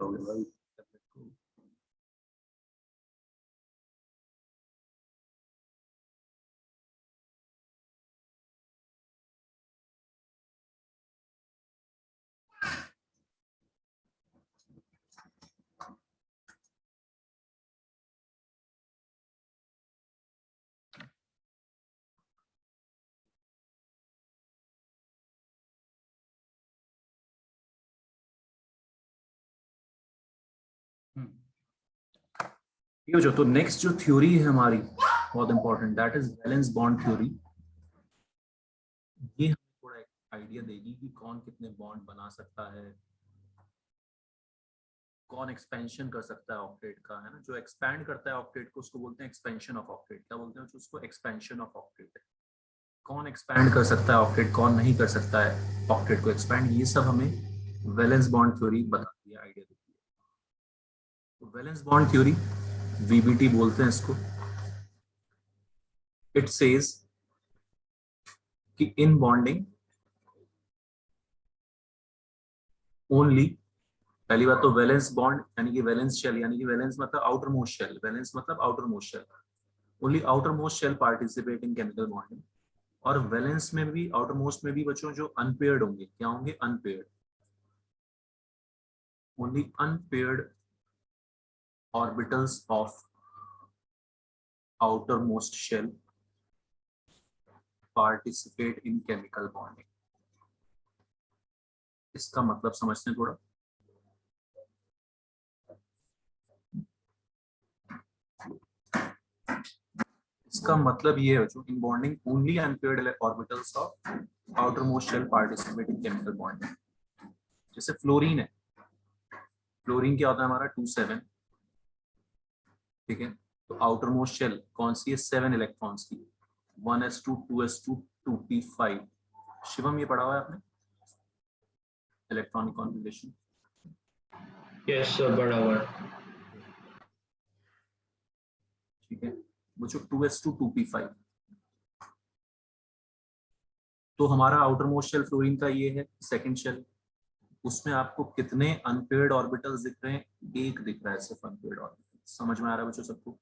हो गया भाई? ये जो तो नेक्स्ट जो थ्योरी है हमारी बहुत important, that is valence bond theory. ये हमें थोड़ा आइडिया देगी कि कौन कितने बॉन्ड बना सकता है, कौन एक्सपेंशन कर सकता है ऑक्टेट का, है ना। जो एक्सपैंड करता है ऑक्टेट को उसको बोलते हैं एक्सपेंशन ऑफ ऑक्टेट। क्या बोलते हैं उसको? Expansion of octet. कौन एक्सपैंड कर सकता है ऑक्टेट, कौन नहीं कर सकता है ऑक्टेट को एक्सपैंड, ये सब हमें वैलेंस बॉन्ड थ्योरी बताती है, आइडिया देती है। तो वैलेंस बॉन्ड थ्योरी, वीबीटी बोलते हैं इसको। इट सेज कि इन बॉन्डिंग ओनली, पहली बात तो वैलेंस बॉन्ड यानी कि वैलेंस शेल, यानी कि वैलेंस मतलब आउटर मोस्ट शेल, वैलेंस मतलब outer most shell, only outer most shell participate in chemical bonding. और वैलेंस में भी, आउटर मोस्ट में भी बच्चों जो अनपेयर्ड होंगे, क्या होंगे? Unpaired. Only unpaired orbitals of outer most shell participate in chemical bonding. इसका मतलब समझते हैं थोड़ा। इसका मतलब ये है in bonding only unpaired orbitals of outer most shell participate in chemical bonding. जैसे फ्लोरीन है, फ्लोरीन क्या होता है हमारा? 2,7, ठीक है। तो आउटर मोस्ट शेल कौन सी है? 7 इलेक्ट्रॉन्स की, 1s2 2s2 2p5। शिवम ये पढ़ा हुआ है आपने इलेक्ट्रॉनिक कॉन्फिगरेशन? यस सर, पढ़ा हुआ है। ठीक है, वो जो 2s2 2p5, तो हमारा आउटर मोस्ट शेल फ्लोरीन का ये है सेकंड शेल। उसमें आपको कितने अनपेयर्ड ऑर्बिटल्स दिख रहे हैं? एक दिख रहा है सिर्फ अनपेयर्ड ऑर्बिटल। समझ में आ रहा है बच्चों सबको?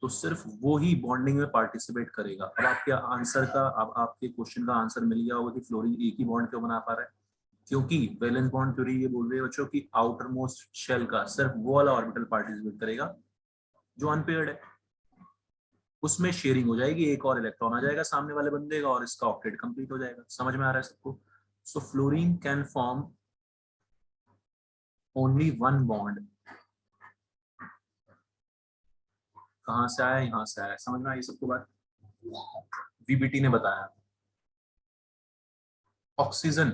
तो सिर्फ वो ही बॉन्डिंग में पार्टिसिपेट करेगा। अब आपके आंसर का, अब आपके क्वेश्चन का आंसर मिल गया होगा कि फ्लोरीन एक ही बॉन्ड क्यों बना पा रहा है, क्योंकि वैलेंस बॉन्ड थ्योरी ये बोल रही है बच्चों की आउटर मोस्ट शेल का सिर्फ वो वाला ऑर्बिटल पार्टिसिपेट करेगा जो अनपेयर्ड है। उसमें शेयरिंग हो जाएगी, एक और इलेक्ट्रॉन आ जाएगा सामने वाले बंदे का और इसका ऑक्टेट कंप्लीट हो जाएगा। समझ में आ रहा है सबको? So fluorine can form only one bond. कहां से आया? यहां से आया। समझ में आई सबको बात? वीबीटी ने बताया। ऑक्सीजन,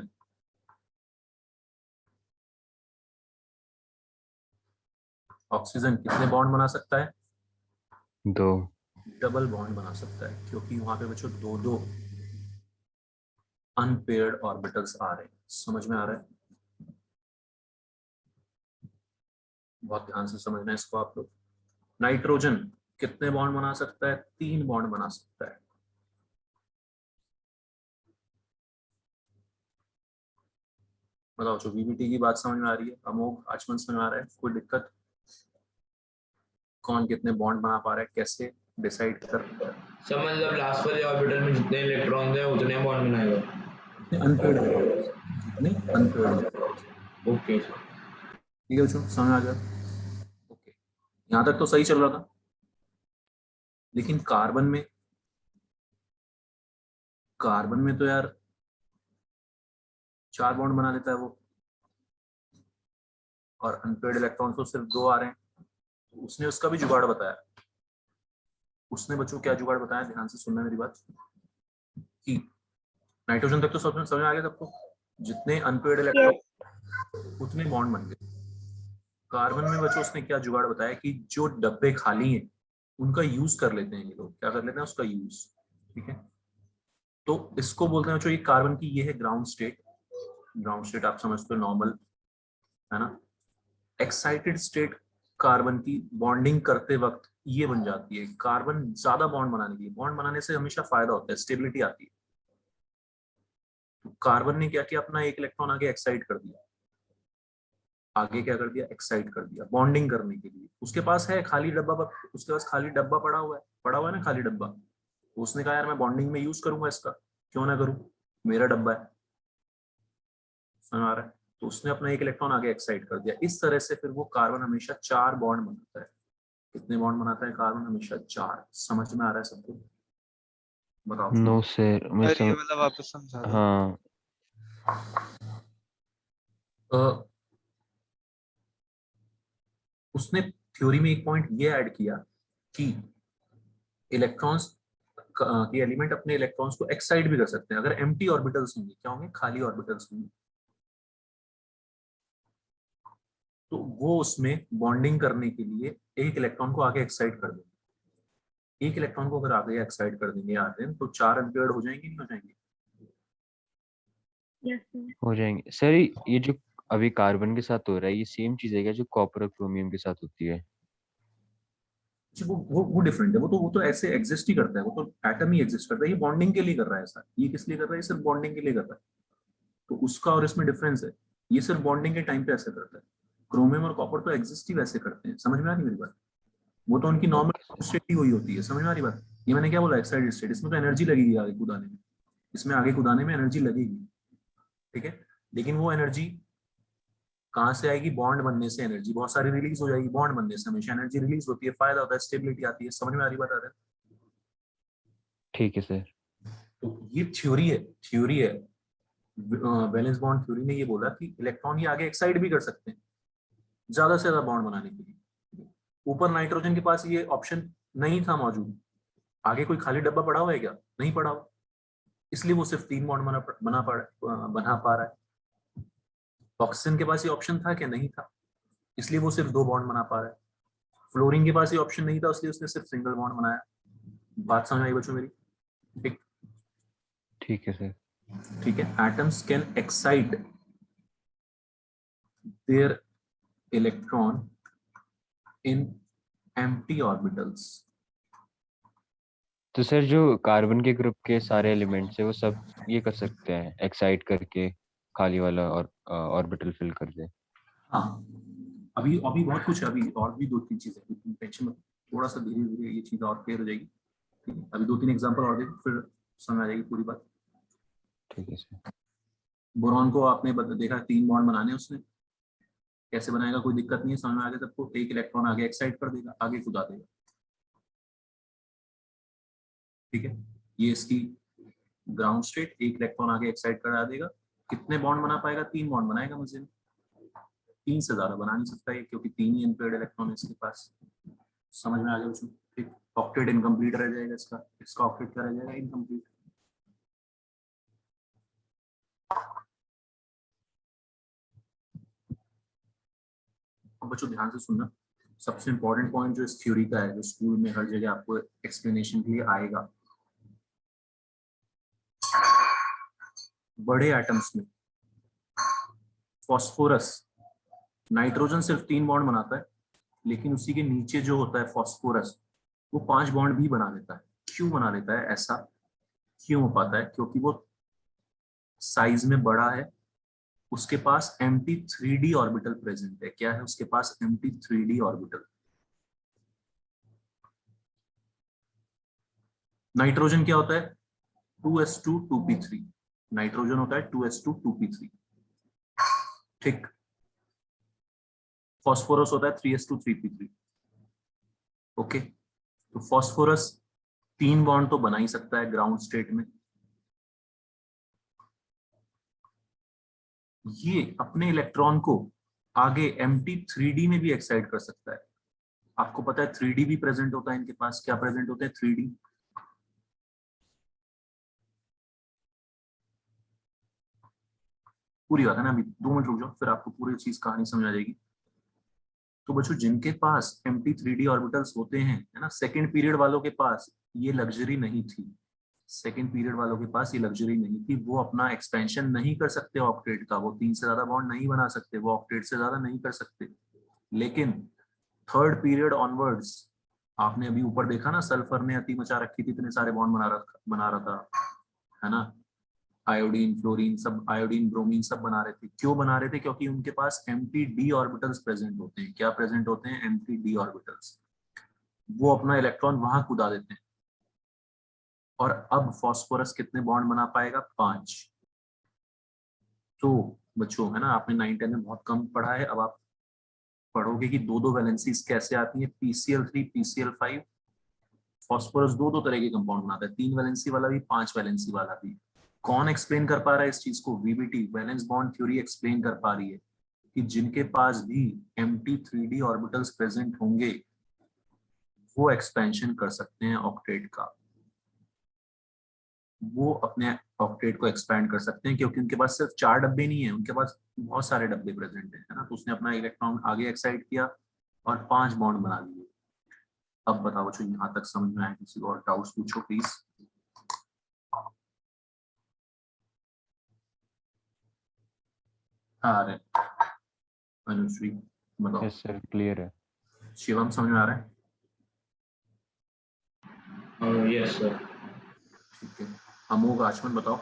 ऑक्सीजन कितने बॉन्ड बना सकता है? 2। डबल बॉन्ड बना सकता है, क्योंकि वहां पे बच्चों दो दो अनपेयर्ड ऑर्बिटल्स आ रहे हैं। समझ में आ रहा है? बहुत ध्यान से समझना है इसको आप लोग। नाइट्रोजन कितने बॉन्ड बना सकता है? 3 बॉन्ड बना सकता है। बताओ, जो वीबीटी की बात समझ में आ रही है? अमोघ, आचमन समझ में आ रहा है? कोई दिक्कत? कौन कितने बॉन्ड बना पा रहा है, कैसे डिसाइड कर? सर मतलब लास्ट वाले ऑर्बिटल में जितने इलेक्ट्रॉन्स हैं उतने बॉन्ड बनाएगा। अनपेयर्ड, जितने अनपेयर्ड। ओके सर, ठीक है बच्चों, समझ आ गया? ओके, यहाँ तक तो सही चल रहा था। लेकिन कार्बन में, कार्बन में तो यार 4 बॉन्ड बना लेता है वो, और अनपेयर्ड इलेक्ट्रॉन तो सिर्फ 2 आ रहे हैं। उसने उसका भी जुगाड़ बताया। उसने बच्चों क्या जुगाड़ बताया? ध्यान से सुनना मेरी बात। कि नाइट्रोजन तक तो समझ में आ गया सबको? जितने अनपेयर्ड इलेक्ट्रॉन उतने बॉन्ड बन गए। कार्बन में बच्चों उसने क्या जुगाड़ बताया कि जो डब्बे खाली हैं उनका यूज कर लेते हैं ये लोग। क्या कर लेते हैं? उसका यूज। ठीक है, तो इसको बोलते हैं बच्चों, ये कार्बन की ये है ग्राउंड स्टेट। ग्राउंड स्टेट आप समझते हो नॉर्मल, है ना। एक्साइटेड स्टेट कार्बन की बॉन्डिंग करते वक्त ये बन जाती है। कार्बन ज्यादा बॉन्ड बनाने के लिए, बॉन्ड बनाने से हमेशा फायदा होता है, स्टेबिलिटी आती है। तो कार्बन ने क्या किया, अपना एक इलेक्ट्रॉन आगे एक्साइट कर दिया, आगे क्या कर दिया, एक्साइट कर दिया बॉन्डिंग करने के लिए। उसके पास है खाली डब्बा, उसके पास खाली डब्बा पड़ा हुआ है ना खाली डब्बा। तो उसने कहा यार मैं बॉन्डिंग में यूज करूंगा इसका, क्यों ना करूं, मेरा डब्बा है, समझ आ रहा है। तो उसने अपना एक इलेक्ट्रॉन आगे एक्साइट कर दिया। इस तरह से फिर वो कार्बन हमेशा 4 बॉन्ड बनाता है। कितने बॉन्ड बनाता है कार्बन? हमेशा 4। समझ में आ रहा है सबको? बताओ। नो सर, मैं सर ये वाला वापस समझा दो। हाँ उसने थ्योरी में एक पॉइंट ये ऐड किया कि इलेक्ट्रॉन्स कि एलिमेंट अपने इलेक्ट्रॉन्स को एक्साइट भी कर सकते हैं अगर एम्प्टी ऑर्बिटल्स होंगे। क्या होंगे? खाली ऑर्बिटल्स होंगे। तो वो उसमें बॉन्डिंग करने के लिए एक इलेक्ट्रॉन को आगे एक्साइट कर देंगे। एक इलेक्ट्रॉन को अगर आगे एक्साइट कर देंगे आते तो 4 एम्पियर हो जाएंगे, नहीं हो जाएंगे? Yes sir. हो जाएंगे सर। ये जो अभी कार्बन के साथ हो रहा है, ये सेम चीज है क्या जो कॉपर और क्रोमियम के साथ होती है? जी, वो डिफरेंट है। वो तो ऐसे एग्जिस्ट ही करता है, वो तो एटम ही एग्जिस्ट करता है। ये बॉन्डिंग के लिए कर रहा है ऐसा। ये किस लिए कर रहा है? ये सिर्फ बॉन्डिंग के लिए कर रहा है। तो उसका और इसमें डिफरेंस है। ये सिर्फ बॉन्डिंग के टाइम पे ऐसे करता है। क्रोमियम और कॉपर तो एग्जिस्ट ही वैसे करते हैं। समझ में आ रही मेरी बात? वो तो उनकी नॉर्मल स्टेट ही वही होती है। समझ में आ रही बात? ये मैंने क्या बोला, एक्साइटेड स्टेट। इसमें तो एनर्जी लगेगी आगे कूदाने में, इसमें आगे कूदाने में एनर्जी लगेगी, ठीक है। लेकिन वो एनर्जी कहाँ से आएगी? बॉन्ड बनने से एनर्जी बहुत सारी रिलीज हो जाएगी। बॉन्ड बनने से हमेशा एनर्जी रिलीज होती है, फायदा होता है, स्टेबिलिटी आती है। समझ में आ रही बात? आ रहा है? ठीक है सर। तो ये थ्योरी है वैलेंस बॉन्ड थ्योरी ने ये बोला कि इलेक्ट्रॉन ये आगे एक्साइट भी कर सकते हैं ज्यादा से ज्यादा बॉन्ड बनाने के लिए। ऊपर नाइट्रोजन के पास ये ऑप्शन नहीं था मौजूद। आगे कोई खाली डब्बा पड़ा हुआ है क्या? नहीं पड़ा हुआ। इसलिए वो सिर्फ 3 बॉन्ड बना पा रहा है। ऑक्सीजन के पास ये ऑप्शन था क्या? नहीं था, इसलिए वो सिर्फ 2 बॉन्ड बना पा रहा है। फ्लोरीन के पास ये ऑप्शन नहीं था, इसलिए उसने सिर्फ सिंगल बॉन्ड बनाया। बात समझ आई बच्चों मेरी? ठीक ठीक है सर। ठीक है। Atoms can excite there electron in empty orbitals. तो सर जो कार्बन के ग्रुप के सारे एलिमेंट्स है वो सब ये कर सकते हैं, एक्साइट करके खाली वाला और ऑर्बिटल फिल कर दे? हाँ, अभी अभी बहुत कुछ है। अभी और भी 2-3 चीजें, टेंशन मत। थोड़ा सा धीरे धीरे ये चीज और क्लियर हो जाएगी। ठीक है, अभी 2-3 एग्जांपल और देखो, फिर समझ आ जाएगी पूरी बात। ठीक है सर। बोरॉन को आपने देखा 3 बॉन्ड बनाने उसने, कैसे बनाएगा? कोई दिक्कत नहीं है, समझ में आ गया सबको। एक इलेक्ट्रॉन आगे एक्साइट कर देगा, आगे खुदा देगा, ठीक है। ये इसकी ग्राउंड स्टेट, एक इलेक्ट्रॉन आगे एक्साइट करा देगा। कितने बॉन्ड बना पाएगा? 3 बॉन्ड बनाएगा मुझे। 3 से ज्यादा बना नहीं सकता है, क्योंकि 3 ही अनपेयर्ड इलेक्ट्रॉन है इसके पास। समझ में आ गया उसमें? ठीक। ऑक्टेट इनकम्प्लीट रह जाएगा इसका। इसका ऑक्टेट क्या रह जाएगा? इनकम्प्लीट। अब बच्चों ध्यान से सुनना, सबसे इंपॉर्टेंट पॉइंट जो इस थ्योरी का है, जो स्कूल में हर जगह आपको एक्सप्लेनेशन के लिए आएगा। बड़े एटम्स में फास्फोरस, नाइट्रोजन सिर्फ 3 बॉन्ड बनाता है, लेकिन उसी के नीचे जो होता है फास्फोरस, वो 5 बॉन्ड भी बना लेता है। क्यों बना लेता है? ऐसा क्यों हो पाता है? क्योंकि वो साइज में बड़ा है, उसके पास एम्प्टी 3D ऑर्बिटल प्रेजेंट है। क्या है उसके पास? Empty 3D orbital. नाइट्रोजन क्या होता है? 2s2 2p3। नाइट्रोजन होता है 2s2 2p3, ठीक। फास्फोरस होता है 3s2 3p3, ओके। तो फास्फोरस 3 बॉन्ड तो बना ही सकता है ग्राउंड स्टेट में। ये अपने इलेक्ट्रॉन को आगे एम्प्टी 3D में भी एक्साइट कर सकता है। आपको पता है 3D भी प्रेजेंट होता है इनके पास। क्या प्रेजेंट होता है? 3D। पूरी बात है ना, अभी 2 मिनट रुक जाओ, फिर आपको पूरी चीज कहानी समझ आ जाएगी। तो बच्चों जिनके पास एम्प्टी 3D ऑर्बिटल्स होते हैं, है ना, सेकंड पीरियड वालों के पास ये लग्जरी नहीं थी। सेकंड पीरियड वालों के पास ये लग्जरी नहीं थी। वो अपना एक्सपेंशन नहीं कर सकते ऑक्टेट का, वो 3 से ज्यादा बॉन्ड नहीं बना सकते, वो ऑक्टेट से ज्यादा नहीं कर सकते। लेकिन थर्ड पीरियड ऑनवर्ड्स, आपने अभी ऊपर देखा ना, सल्फर ने अति मचा रखी थी, इतने सारे बॉन्ड बना रहा था, है ना। आयोडीन, फ्लोरीन, सब आयोडीन, ब्रोमीन सब बना रहे थे। क्यों बना रहे थे? क्योंकि उनके पास एम्प्टी डी ऑर्बिटल्स प्रेजेंट होते हैं। क्या प्रेजेंट होते हैं? Empty D orbitals. वो अपना इलेक्ट्रॉन वहां कूदा देते हैं। और अब फास्फोरस कितने बॉन्ड बना पाएगा? 5। तो बच्चों, है ना, आपने 9-10 में बहुत कम पढ़ा है। अब आप पढ़ोगे कि दो दो वैलेंसीज कैसे आती है। PCl3, PCl5। फास्फोरस दो दो तरह के कंपाउंड बनाता है, 3 वैलेंसी वाला भी, 5 वैलेंसी वाला भी। कौन एक्सप्लेन कर पा रहा है इस चीज को? VBT, valence bond theory explain कर पा रही है कि जिनके पास भी एम्प्टी 3D ऑर्बिटल्स प्रेजेंट होंगे वो एक्सपेंशन कर सकते हैं ऑक्टेट का। वो अपने ऑक्टेट को एक्सपैंड कर सकते हैं क्योंकि उनके पास सिर्फ 4 डब्बे नहीं है, उनके पास बहुत सारे डब्बे प्रेजेंट है ना। तो उसने अपना इलेक्ट्रॉन आगे एक्साइट किया और 5 बॉन्ड बना लिए। अब बताओ बच्चों, यहाँ तक समझ में आया? किसी और डाउट्स पूछो प्लीज। हाँ अरे अनुश्री बताओ। यस सर, क्लियर है। शिवम समझ में आ रहा है? Yes sir. ठीक है। अमोघ, आचमन बताओ।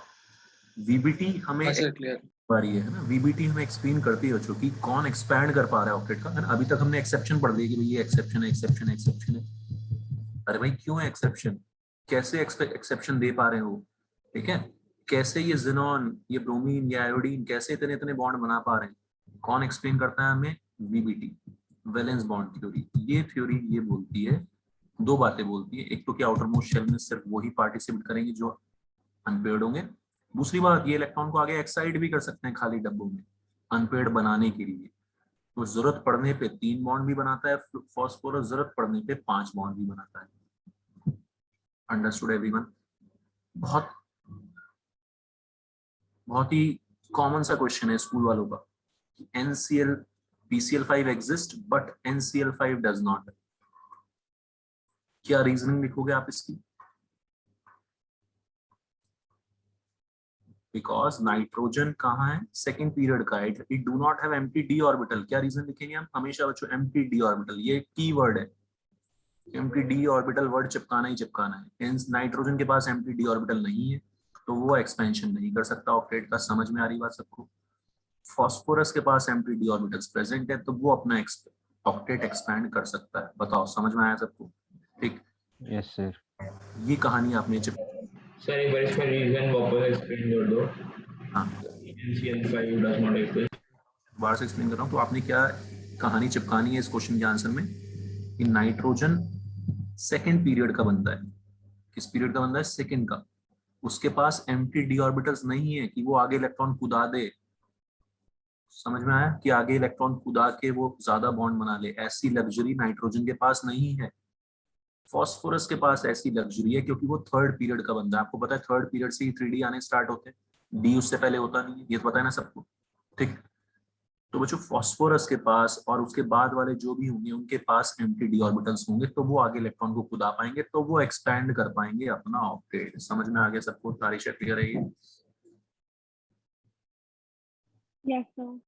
VBT हमें क्लियर। बारी है ना, VBT हमें एक्सप्लेन करती है बच्चों कि कौन एक्सपैंड कर पा रहा है ऑक्टेट का, है ना। अभी तक हमने एक्सेप्शन पढ़ लिया कि भाई ये एक्सेप्शन है, एक्सेप्शन है, एक्सेप्शन है। अरे भाई क्यों है एक्सेप्शन? कैसे एक्सेप्शन दे पा रहे हो? ठीक है, कैसे ये जिनॉन, ये ब्रोमीन, ये आयोडीन कैसे इतने इतने बॉन्ड बना पा रहे हैं? कौन एक्सप्लेन करता है हमें? VBT, valence bond theory. ये थ्योरी ये बोलती है, दो बातें बोलती है। एक तो कि आउटर मोस्ट शेल में सिर्फ वही पार्टिसिपेट करेंगे जो अनपेयर्ड होंगे। दूसरी बात, ये इलेक्ट्रॉन को आगे एक्साइट भी कर सकते हैं खाली डब्बों में अनपेयर्ड बनाने के लिए। तो जरूरत पड़ने पे 3 बॉन्ड भी बनाता है फास्फोरस, जरूरत पड़ने पे 5 बॉन्ड भी बनाता है। Understood everyone? बहुत बहुत ही कॉमन सा क्वेश्चन है स्कूल वालों का। NCl PCl5 exist but NCl5 does not. क्या रीजनिंग लिखोगे आप इसकी? बिकॉज नाइट्रोजन कहाँ है? सेकंड पीरियड का है। It do not have empty D orbital. क्या रीजन लिखेंगे हम हमेशा बच्चों? एम्प्टी डी ऑर्बिटल, ये की वर्ड है। एम्प्टी डी ऑर्बिटल वर्ड चिपकाना ही चिपकाना है। नाइट्रोजन के पास एम्प्टी डी ऑर्बिटल नहीं है तो वो एक्सपेंशन नहीं कर सकता ऑक्टेट का। समझ में आ रही बात सबको? फास्फोरस के पास एम्प्टी डी ऑर्बिटल्स प्रेजेंट है तो वो अपना ऑक्टेट एक्सपैंड कर सकता है। बताओ समझ में आया सबको? ठीक, यस सर। ये कहानी आपने सर एक बार इसका रीजन वापस एक्सप्लेन कर दो। हाँ NCl5 डज नॉट एग्जिस्ट। बार से एक्सप्लेन कर रहा हूँ। तो आपने क्या कहानी चिपकानी है इस क्वेश्चन के आंसर में कि नाइट्रोजन सेकंड पीरियड का बनता है। किस पीरियड का बनता है? सेकंड का। उसके पास एम्प्टी डी ऑर्बिटल्स नहीं है कि वो आगे इलेक्ट्रॉन कूदा दे। समझ में आया कि आगे इलेक्ट्रॉन कूदा के वो ज्यादा बॉन्ड बना ले? ऐसी लग्जरी नाइट्रोजन के पास नहीं है। फास्फोरस के पास ऐसी लग्जरी है क्योंकि वो थर्ड पीरियड का बंदा है। आपको पता है थर्ड पीरियड से ही 3D आने स्टार्ट होते हैं, डी उससे पहले होता नहीं है, ये तो पता है ना सबको। ठीक, तो बच्चों फास्फोरस के पास और उसके बाद वाले जो भी होंगे उनके पास एम्प्टी डी ऑर्बिटल्स होंगे तो वो आगे इलेक्ट्रॉन को कूदा पाएंगे, तो वो एक्सपैंड कर पाएंगे अपना ऑक्टेट। समझ में आ गया सबको? सारी शर्त क्लियर है ये? Yes sir.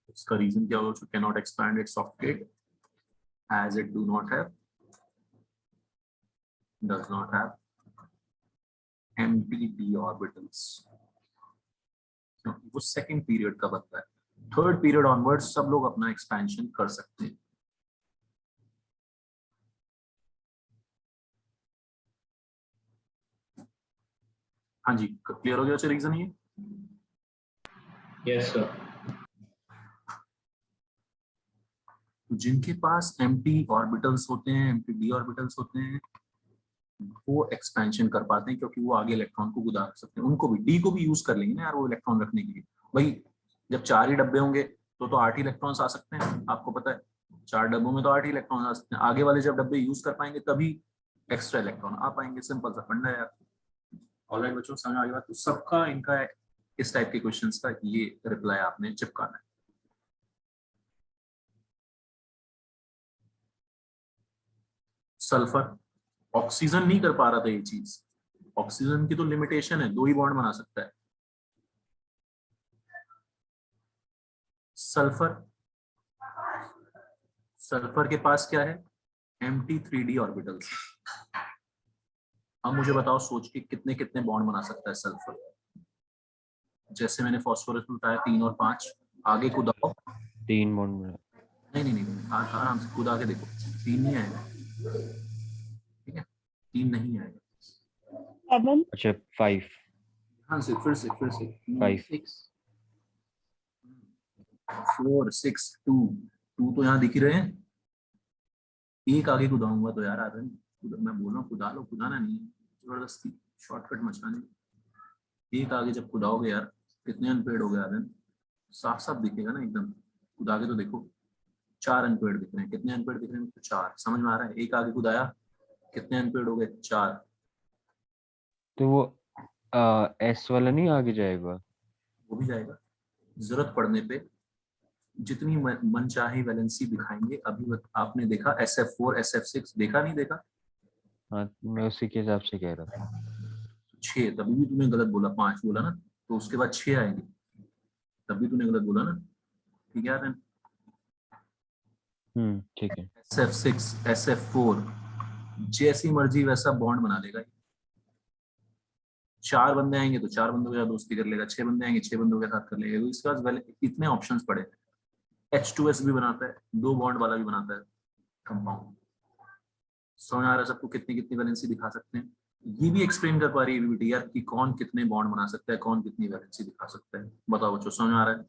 इसका रीजन क्या होगा? Can not expand it's octet as it does not have empty d orbitals। वो सेकंड पीरियड का बनता है। थर्ड पीरियड ऑनवर्ड सब लोग अपना एक्सपेंशन कर सकते हैं। हाँ जी, क्लियर हो गया अच्छा रीजन ये? Yes sir. जिनके पास एम्प्टी ऑर्बिटल्स होते हैं, एम्प्टी डी ऑर्बिटल्स होते हैं, वो एक्सपेंशन कर पाते हैं क्योंकि वो आगे इलेक्ट्रॉन को गुजार सकते हैं। उनको भी डी को भी यूज कर लेंगे ना यार वो इलेक्ट्रॉन रखने के लिए। भाई जब 4 ही डब्बे होंगे तो 8 ही इलेक्ट्रॉन्स आ सकते हैं। आपको पता है 4 डब्बों में तो 8 ही इलेक्ट्रॉन आ सकते हैं। आगे वाले जब डब्बे यूज कर पाएंगे तभी एक्स्ट्रा इलेक्ट्रॉन आ पाएंगे। सिंपल सा फंडा है यार। ऑलराइट बच्चों, समझ आ गई बात? तो सबका इनका इस टाइप के क्वेश्चंस का ये रिप्लाई आपने चिपकाना है। सल्फर, ऑक्सीजन नहीं कर पा रहा था ये चीज। ऑक्सीजन की तो लिमिटेशन है, 2 ही बॉन्ड बना सकता है। सल्फर, सल्फर के पास क्या है? Empty 3D orbitals. अब मुझे बताओ सोच के कितने कितने बॉन्ड बना सकता है सल्फर। जैसे मैंने फॉस्फोरस में बताया 3 और 5, आगे कूदाओ। 3 बॉन्ड बना। नहीं, आराम से कूदा के देखो, 3 नहीं आएगा, ठीक है, 3 नहीं आएगा। 7 अच्छा 5 हाँ से फिर से 5 6 4 6 2 2 तो यहाँ दिख ही रहे हैं। एक आगे कूदाऊंगा तो यार आदमी, मैं बोल रहा हूँ कूदा लो, कूदाना नहीं है जबरदस्ती, शॉर्टकट मचाने। एक आगे जब कूदाओगे यार, कितने अनपेड हो गए आदमी, साफ साफ दिखेगा ना एकदम, कूदा के तो देखो। 4 अनपेड दिख रहे हैं, कितने अनपेड दिख रहे हैं, 4, समझ में आ रहा है। एक आगे कूदाया, कितने अनपेड हो गए, 4। तो वो एस वाला नहीं आगे जाएगा? वो भी जाएगा, जरूरत पड़ने पे जितनी मन चाहे वैलेंसी दिखाएंगे। अभी आपने देखा SF4 SF6 देखा, नहीं देखा? हाँ मैं उसी के हिसाब से कह रहा था। 6, तभी भी तूने गलत बोला, 5 बोला ना, तो उसके बाद 6 आएंगे, तभी तूने गलत बोला ना, ठीक है यार। ठीक है। SF6 SF4 जैसी मर्जी वैसा बॉन्ड बना लेगा। 4 बंदे आएंगे तो 4 बंदों के साथ दोस्ती कर लेगा, 6 बंदे आएंगे 6 बंदों के साथ कर लेगा। तो इसके पास इतने ऑप्शंस पड़े हैं। H2S भी बनाता है, 2 बॉन्ड वाला भी बनाता है कंपाउंड। समझ आ रहा है सबको कितनी कितनी वैलेंसी दिखा सकते हैं। ये भी एक्सप्लेन कर पा रही है वीवीटी यार कि कौन कितने बॉन्ड बना सकता है, कौन कितनी वैलेंसी दिखा सकता है। बताओ बच्चों, समझ आ रहा है?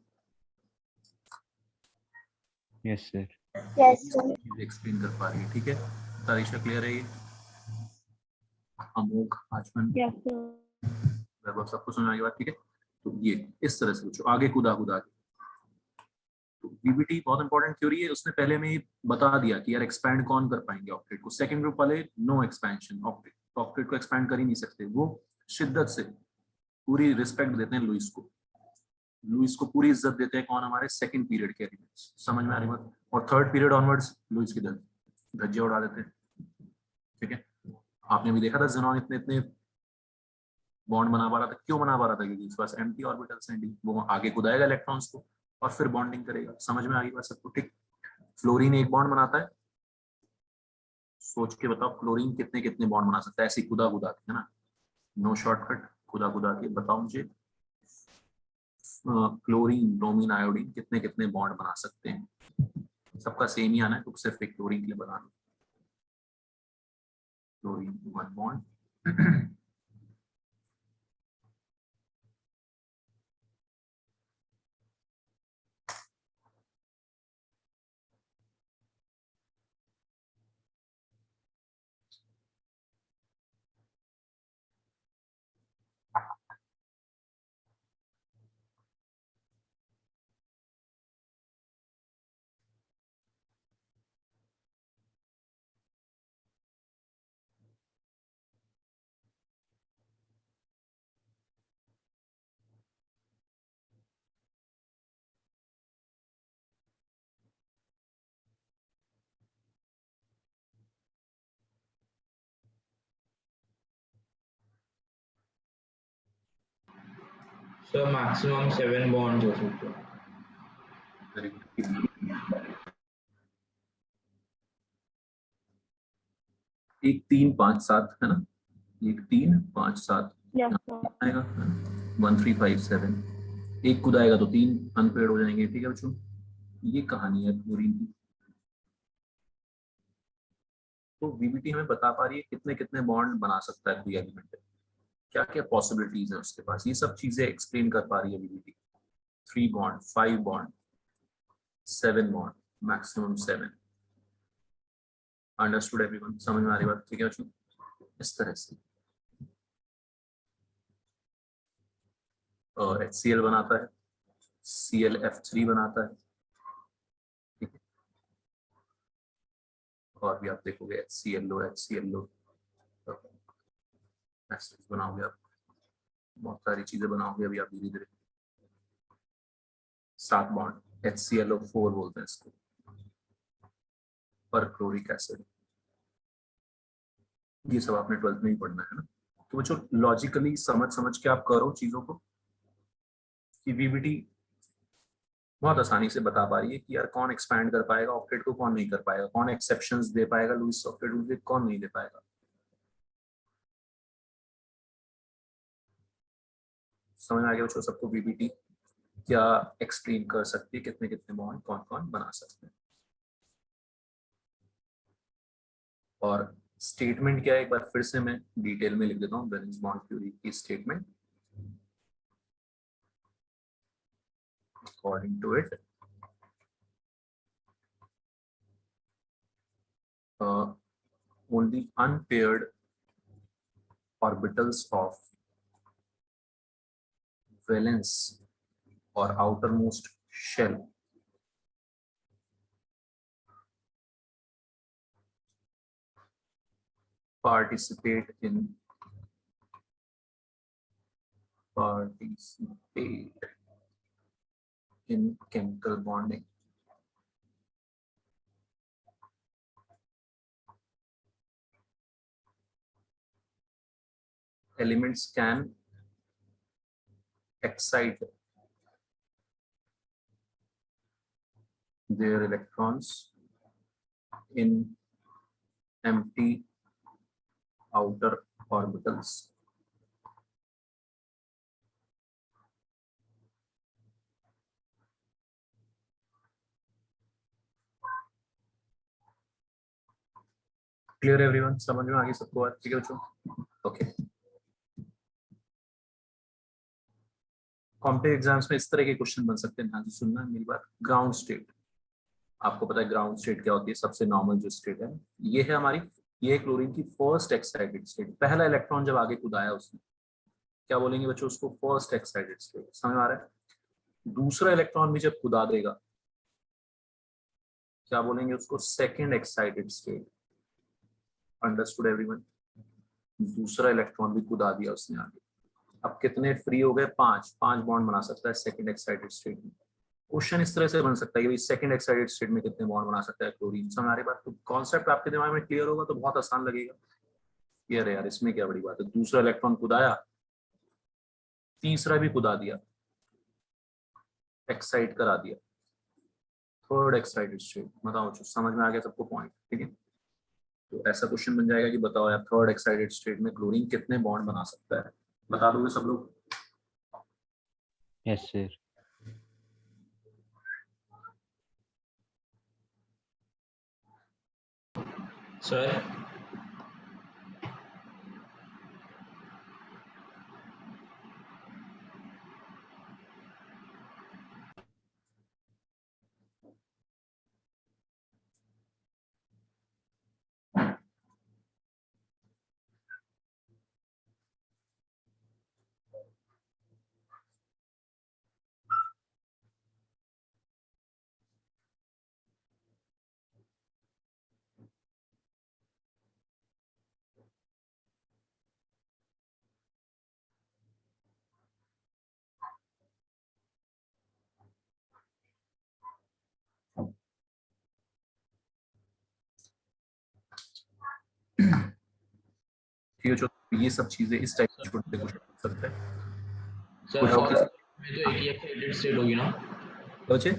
Yes sir. Yes sir. Explain कर पा रही है, ठीक है। तारीशा क्लियर है ये? अमोघ, आचमन, यस सर। लगभग सबको समझ आ गई बात, ठीक है। तो ये इस तरह से बच्चों आगे कूदा कूदा के, तो वीवीटी बहुत इंपॉर्टेंट थ्योरी है। उसने पहले में ही बता दिया कि यार एक्सपैंड कौन कर पाएंगे ऑक्टेट को। सेकंड ग्रुप वाले नो एक्सपेंशन, ऑक्टेट को एक्सपैंड कर ही नहीं सकते। वो शिद्दत से पूरी रिस्पेक्ट देते हैं लुइस को, लुइस को पूरी इज्जत देते हैं। कौन? हमारे सेकंड पीरियड के एलिमेंट्स, समझ में आ रही बात? और थर्ड पीरियड ऑनवर्ड्स लुइस की धज्जे उड़ा देते हैं, ठीक है। आपने भी देखा था ज़ेनॉन इतने इतने बॉन्ड बना पा रहा था। क्यों बना पा रहा था? क्योंकि उसके पास एम्प्टी ऑर्बिटल्स हैं डी, वो आगे कुदाएगा इलेक्ट्रॉन्स को और फिर बॉन्डिंग करेगा। समझ में आ गई बात सबको, ठीक। फ्लोरीन एक बॉन्ड बनाता है, सोच के बताओ क्लोरीन कितने कितने बॉन्ड बना सकता है ऐसे कुदा कुदा के, है ना। नो शॉर्टकट, खुदा खुदा के बताओ मुझे, क्लोरीन ब्रोमीन आयोडीन कितने कितने बॉन्ड बना सकते हैं। सबका सेम ही आना है, तो सिर्फ एक क्लोरीन के लिए बनाना। Chlorine 1 bond sir maximum 7 bonds हो सकते हैं। एक 3 5 7 है ना, एक 3 5 7 यस सर। आएगा 1 3 5 7। एक खुद आएगा तो 3 अनपेड हो जाएंगे, ठीक है बच्चों। ये कहानी है क्लोरीन की। तो वीवीटी हमें बता पा रही है कितने कितने बॉन्ड बना सकता है कोई एलिमेंट, क्या क्या पॉसिबिलिटीज है उसके पास। ये सब चीजें एक्सप्लेन कर पा रही है VVT. 3 bond, 5 bond, 7 bond, maximum 7। Understood everyone? समझ में आ रही बात, ठीक है बच्चों। इस तरह से HCl बनाता है, ClF3 बनाता है, ठीक है। और भी आप देखोगे HClO HClO एसिड्स बनाओगे आप, बहुत सारी चीजें बनाओगे अभी आप धीरे धीरे। 7 बॉन्ड, HClO4 बोलते हैं इसको, पर क्लोरिक एसिड। ये सब आपने 12th में ही पढ़ना है ना। तो बच्चों लॉजिकली समझ समझ के आप करो चीजों को, कि वीवीटी बहुत आसानी से बता पा रही है कि यार कौन एक्सपैंड कर पाएगा ऑक्टेट को, कौन नहीं कर पाएगा, कौन एक्सेप्शंस दे पाएगा लुईस ऑक्टेट रूल के, कौन नहीं दे पाएगा। समझ में आ गया बच्चों सबको वीबीटी क्या एक्सप्लेन कर सकती है, कितने कितने बॉन्ड कौन कौन बना सकते हैं। और स्टेटमेंट क्या है एक बार फिर से मैं डिटेल में लिख देता हूँ वैलेंस बॉन्ड थ्योरी की statement. According to it, only unpaired orbitals of valence or outermost shell participate in chemical bonding. Elements can excite their electrons in empty outer orbitals. Clear everyone, समझ में आ गई सबको बात? ठीक है बच्चों, ओके। कॉम्पिटिटिव एग्जाम्स में इस तरह के क्वेश्चन बन सकते हैं, ध्यान से सुनना मेरी बात। ग्राउंड स्टेट, आपको पता है ग्राउंड स्टेट क्या होती है, सबसे नॉर्मल जो स्टेट है ये है हमारी, ये क्लोरीन की फर्स्ट एक्साइटेड स्टेट। पहला इलेक्ट्रॉन जब आगे कूदाया उसने, क्या बोलेंगे बच्चों उसको? First excited state. समझ में आ रहा है? दूसरा इलेक्ट्रॉन भी जब कूदा देगा क्या बोलेंगे उसको? Second excited state. Understood everyone? दूसरा इलेक्ट्रॉन भी कूदा दिया उसने आगे, अब कितने फ्री हो गए? 5 बॉन्ड बना सकता है सेकंड एक्साइटेड स्टेट में। क्वेश्चन इस तरह से बन सकता है कि सेकंड एक्साइटेड स्टेट में कितने बॉन्ड बना सकता है क्लोरीन। समझ आ रही बात? तो कॉन्सेप्ट आपके दिमाग में क्लियर होगा तो बहुत आसान लगेगा। क्लियर है यार, इसमें क्या बड़ी बात है? दूसरा इलेक्ट्रॉन कुदाया, तीसरा भी कुदा दिया, एक्साइट करा दिया, थर्ड एक्साइटेड स्टेट। बताओ समझ में आ गया सबको पॉइंट? ठीक है, तो ऐसा क्वेश्चन बन जाएगा कि बताओ यार थर्ड एक्साइटेड स्टेट में क्लोरीन कितने बॉन्ड बना सकता है? बता दोगे सब लोग? Yes sir. सर ठीक है, जो ये सब चीजें इस टाइप के छोटे क्वेश्चन पूछ सकते हैं। सर फॉस्फोरस में तो एक ही एक्साइटेड स्टेट होगी ना? बच्चे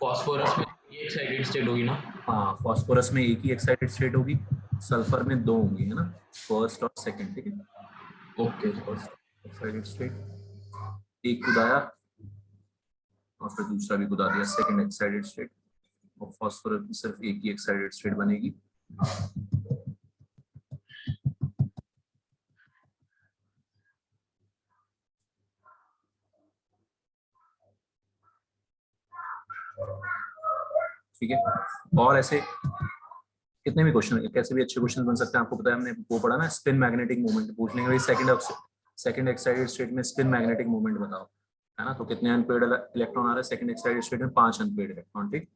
फॉस्फोरस में एक एक्साइटेड स्टेट होगी ना? हाँ, फॉस्फोरस में एक ही एक्साइटेड स्टेट होगी, सल्फर में 2 होंगी, है ना, फर्स्ट और सेकंड। ठीक है, ओके। फर्स्ट एक्साइटेड स्टेट एक कुदाया और फिर दूसरा भी कुदा दिया, सेकंड एक्साइटेड स्टेट। और फॉस्फोरस में सिर्फ एक ही एक्साइटेड स्टेट बनेगी। ठीक है, और ऐसे कितने भी क्वेश्चन, कैसे भी अच्छे क्वेश्चन बन सकते हैं। आपको पता है हमने वो पढ़ा ना, स्पिन मैग्नेटिक मोमेंट। पूछ लेंगे भाई सेकंड एक्साइटेड स्टेट में स्पिन मैग्नेटिक मोमेंट बताओ, है ना। तो कितने अनपेयर्ड इलेक्ट्रॉन आ रहे हैं सेकंड एक्साइटेड स्टेट में? 5 अनपेयर्ड इलेक्ट्रॉन। ठीक,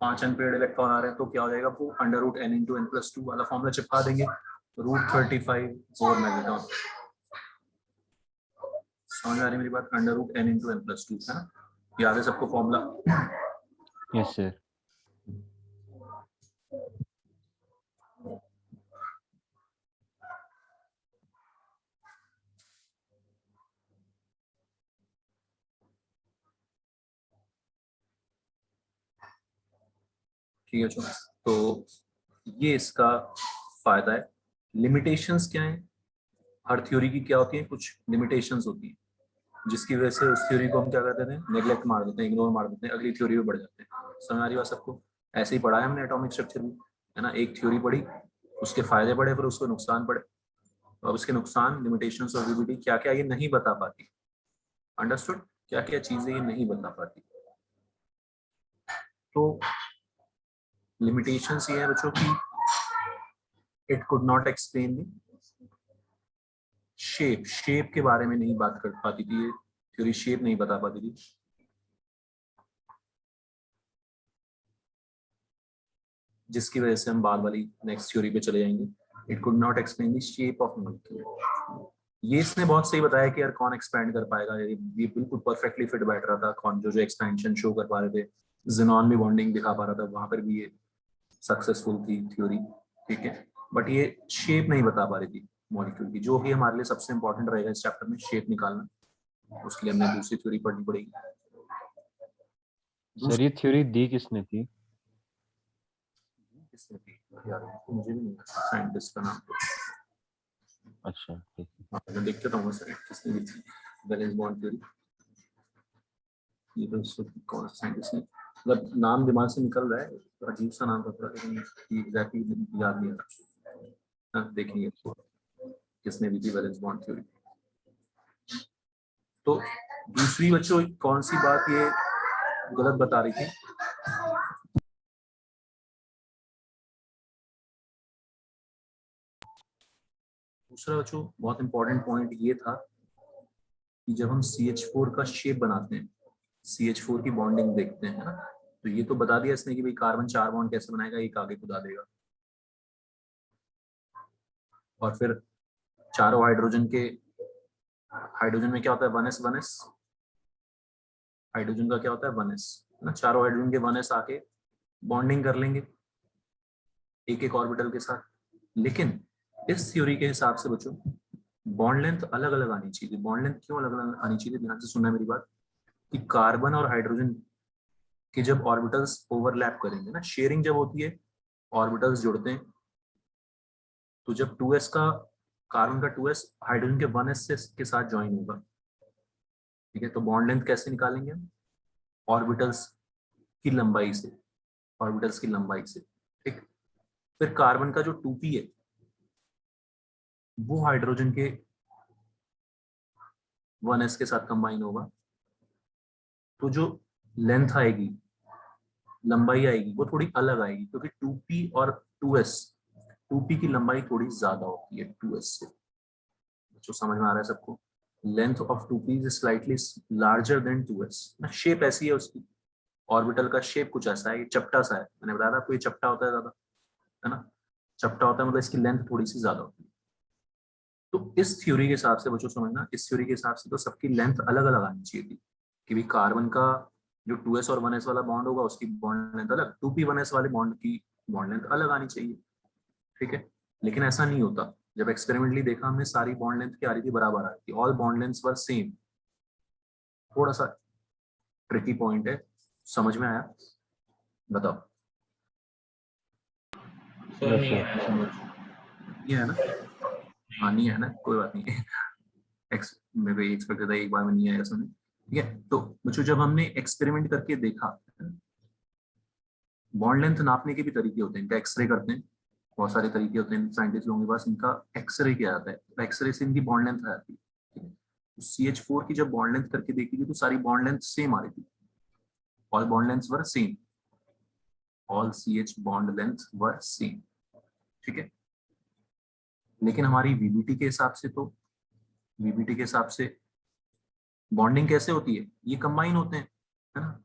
5 अनपेयर्ड इलेक्ट्रॉन आ रहे हैं तो क्या हो जाएगा? वो √n × n+2 वाला फॉर्मूला चिपका देंगे, √35 4 मैग्नेटॉन। समझ आ रही मेरी बात? √n × n+2, है ना, याद है सबको फॉर्मूला? Yes sir. ठीक है, तो ये इसका फायदा है। लिमिटेशंस क्या है? हर थ्योरी की क्या होती है? कुछ लिमिटेशंस होती है। जिसकी वजह से उस थ्योरी को हम क्या करते थे, नेग्लेक्ट मार देते हैं, इग्नोर मार देते हैं, अगली थ्योरी में बढ़ जाते हैं। समझ आ रही बात सबको? ऐसे ही पढ़ा है हमने एटॉमिक स्ट्रक्चर में, है ना। एक थ्योरी पढ़ी, उसके फायदे पढ़े, फिर उसको नुकसान पढ़े, और उसके नुकसान, लिमिटेशंस ऑफ वीबीटी क्या क्या ये नहीं बता पाती। अंडरस्टूड? क्या क्या चीजें ये नहीं बता पाती। तो लिमिटेशंस ये है बच्चों की, it could not explain the shape के बारे में नहीं बात कर पाती थी ये थ्योरी, शेप नहीं बता पाती थी। जिसकी वजह से हम बाद वाली नेक्स्ट थ्योरी पे चले जाएंगे। It could not explain the shape of molecule. ये इसने बहुत सही बताया कि यार कौन एक्सपैंड कर पाएगा, ये बिल्कुल परफेक्टली फिट बैठ रहा था। कौन जो एक्सपेंशन शो कर पा रहे थे, ज़ेनॉन भी बॉन्डिंग दिखा पा रहा था, वहां पर भी ये सक्सेसफुल थी थ्योरी, ठीक है। बट ये शेप नहीं बता पा रही थी मॉलिक्यूल की, जो कि हमारे लिए सबसे इंपॉर्टेंट रहेगा इस चैप्टर में, शेप निकालना। उसके लिए हमने दूसरी थ्योरी पढ़नी पड़ेगी। सर ये थ्योरी दी किसने थी? किसने थी यार, मुझे भी नहीं पता साइंटिस्ट का नाम। अच्छा ठीक है, हाँ, मैं देख लेता हूँ सर किसने दी थी वैलेंस बॉन्ड थ्योरी। ये तो कौन साइंटिस्ट ने, मतलब नाम दिमाग से निकल रहा है, तो अजीब सा नाम था थोड़ा, लेकिन एग्जैक्टली याद नहीं आ रहा। हाँ देखेंगे किसने दी थी वैलेंस बॉन्ड थ्योरी। तो दूसरी बच्चों कौन सी बात ये गलत बता रही थी? दूसरा बच्चों बहुत इंपॉर्टेंट पॉइंट ये था कि जब हम CH4 का शेप बनाते हैं, CH4 की बॉन्डिंग देखते हैं ना, तो ये तो बता दिया इसने कि भाई कार्बन 4 बॉन्ड कैसे बनाएगा, एक आगे खुदा देगा, और फिर चारों हाइड्रोजन के, हाइड्रोजन में क्या होता है 1s 1s, हाइड्रोजन का क्या होता है 1s ना, चारों हाइड्रोजन के 1s आके बॉन्डिंग कर लेंगे एक एक ऑर्बिटल के साथ। लेकिन इस थ्योरी के हिसाब से बच्चों बॉन्ड लेंथ अलग अलग आनी चाहिए। बॉन्ड लेंथ क्यों अलग अलग आनी चाहिए, ध्यान से सुनना मेरी बात, कि कार्बन और हाइड्रोजन के जब ऑर्बिटल्स ओवरलैप करेंगे ना, शेयरिंग जब होती है, ऑर्बिटल्स जुड़ते हैं, तो जब 2s का, कार्बन का 2s हाइड्रोजन के 1s के साथ ज्वाइन होगा, ठीक है, तो बॉन्ड लेंथ कैसे निकालेंगे हम? ऑर्बिटल्स की लंबाई से, ऑर्बिटल्स की लंबाई से, ठीक। फिर कार्बन का जो 2p है वो हाइड्रोजन के 1s के साथ कंबाइन होगा, तो जो लेंथ आएगी, लंबाई आएगी, वो थोड़ी अलग आएगी, क्योंकि 2p और 2s, 2p की लंबाई थोड़ी ज्यादा होती है 2s से। जो समझ में आ रहा है सबको? Length of 2p is slightly larger than 2s ना। शेप ऐसी है उसकी, ऑर्बिटल का शेप कुछ ऐसा है, ये चपटा सा है, मैंने बताया था आपको ये चपटा होता है ज्यादा, है ना, चपटा होता है, मतलब इसकी लेंथ थोड़ी सी ज्यादा होती है। तो इस थ्योरी के हिसाब से बच्चों समझना, इस थ्योरी के हिसाब से तो सबकी लेंथ अलग अलग आनी चाहिए थी, कि भी कार्बन का जो 2s और 1s वाला बॉन्ड होगा उसकी बॉन्ड लेंथ अलग, 2p 1s वाले बॉन्ड की बॉन्ड लेंथ अलग आनी चाहिए, ठीक है। लेकिन ऐसा नहीं होता, जब एक्सपेरिमेंटली देखा हमने, सारी बॉन्ड लेंथ क्या आ रही थी, बराबर आ रही थी, ऑल बॉन्ड लेंथ्स वर सेम। थोड़ा सा ट्रिकी पॉइंट है, समझ में आया? बताओ। सर नहीं है समझ। ये है ना, हाँ नहीं है ना, कोई बात नहीं। मेरे को एक्सपेक्ट था एक बार में नहीं आएगा समझ, ठीक है। तो बच्चों जब हमने एक्सपेरिमेंट करके देखा, बॉन्ड लेंथ नापने के भी तरीके होते हैं, इनका एक्सरे करते हैं, बहुत सारे तरीके होते हैं साइंटिस्ट लोगों के पास, इनका एक्सरे किया जाता है, तो एक्सरे से इनकी बॉन्ड लेंथ आ जाती है, ठीक है। तो CH4 की जब बॉन्ड लेंथ करके देखी थी तो सारी बॉन्ड लेंथ सेम आ रही थी, ऑल बॉन्ड लेंथ्स वर same, all CH bond length वर सेम, ठीक है। लेकिन हमारी VBT के हिसाब से, तो VBT के हिसाब से बॉन्डिंग कैसे होती है, ये कंबाइन होते हैं, है ना,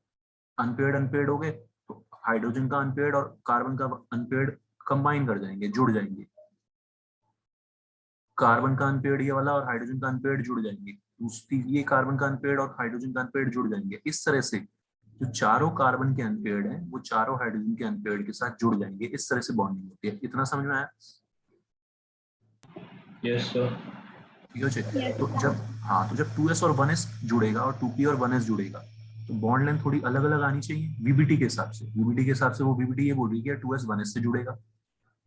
अनपेयर्ड अनपेयर्ड हो गए, तो हाइड्रोजन का अनपेयर्ड और कार्बन का अनपेयर्ड कंबाइन कर जाएंगे, जुड़ जाएंगे, कार्बन का अनपेयर्ड ये वाला और हाइड्रोजन का अनपेयर्ड जुड़ जाएंगे, दूसरी ये कार्बन का अनपेयर्ड और हाइड्रोजन का अनपेयर्ड जुड़ जाएंगे। इस तरह से जो चारों कार्बन के अनपेयर्ड हैं वो चारों हाइड्रोजन के अनपेयर्ड के साथ जुड़ जाएंगे, इस तरह से बॉन्डिंग होती है। इतना समझ में आया? Yes sir. ठीक है। तो जब, हाँ, तो जब 2s और 1s जुड़ेगा और 2p और 1s जुड़ेगा, तो बॉन्ड लेंथ थोड़ी अलग अलग आनी चाहिए VBT के हिसाब से। VBT के हिसाब से वो VBT ये बोल रही है 2s 1s से जुड़ेगा,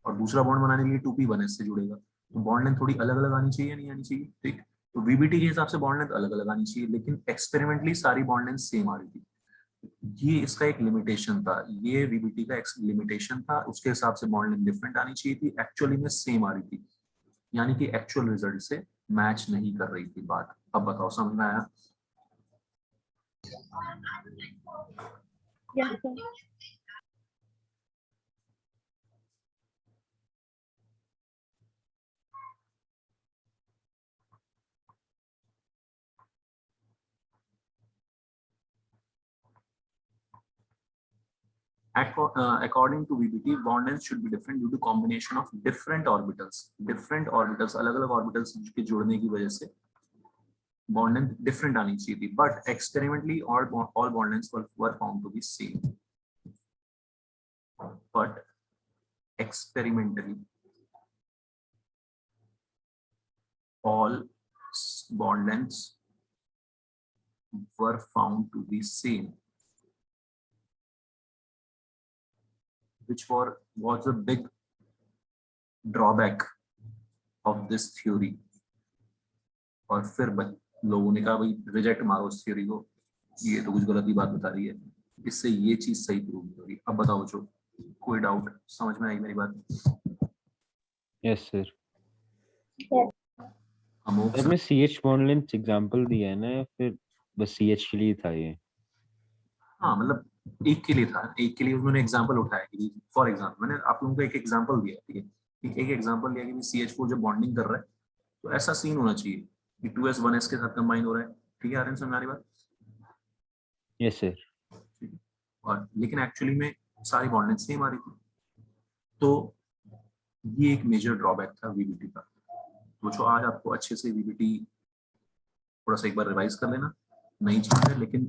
और दूसरा बॉन्ड बनाने के लिए 2p 1s से जुड़ेगा, तो बॉन्ड लेंथ थोड़ी अलग अलग आनी चाहिए, नहीं आनी चाहिए, ठीक। तो वीबीटी के हिसाब से बॉन्ड लेंथ अलग अलग आनी चाहिए, लेकिन एक्सपेरिमेंटली सारी बॉन्ड लेंथ सेम आ रही थी। ये इसका एक लिमिटेशन था, ये वीबीटी का एक लिमिटेशन था, उसके हिसाब से बॉन्ड लेंथ डिफरेंट आनी चाहिए थी, एक्चुअली में सेम आ रही थी, यानी कि एक्चुअल रिजल्ट से मैच नहीं कर रही थी बात। अब बताओ समझ में आया? Yes, sir. According to VBT, bond length should be different due to combination of different orbitals. Different orbitals, अलग-अलग orbitals के जुड़ने की वजह से bond length different आनी चाहिए थी. But experimentally, all bond lengths were found to be same. But experimentally, all bond lengths were found to be same, which was a big drawback of this theory. और फिर लोगों ने कहा भाई reject मारो इस थ्योरी को, ये तो कुछ गलत ही बात बता रही है, इससे ये चीज सही प्रूव हो रही। अब बताओ जो कोई डाउट, समझ में आई मेरी बात? Yes sir. Yes. सर में CH बॉन्ड लेंथ एग्जांपल दिया है ना, या फिर बस CH के लिए था ये? हाँ मतलब एक के लिए था, एक के लिए उन्होंने एग्जांपल उठाया कि फॉर एग्जांपल मैंने आप लोगों को एक एग्जांपल दिया, ठीक है, एक एग्जांपल दिया कि CH4 जब बॉन्डिंग कर रहा है तो ऐसा सीन होना चाहिए कि 2s 1s के साथ कंबाइन हो रहा है, ठीक है आर्यन, समझ आ रही बात? Yes sir. और लेकिन एक्चुअली में सारी बॉन्ड लेंथ सेम आ रही थी, तो ये एक मेजर ड्रॉबैक था वीबीटी का। तो जो आज आपको अच्छे से वीबीटी थोड़ा सा एक बार रिवाइज कर लेना, नई चीज है लेकिन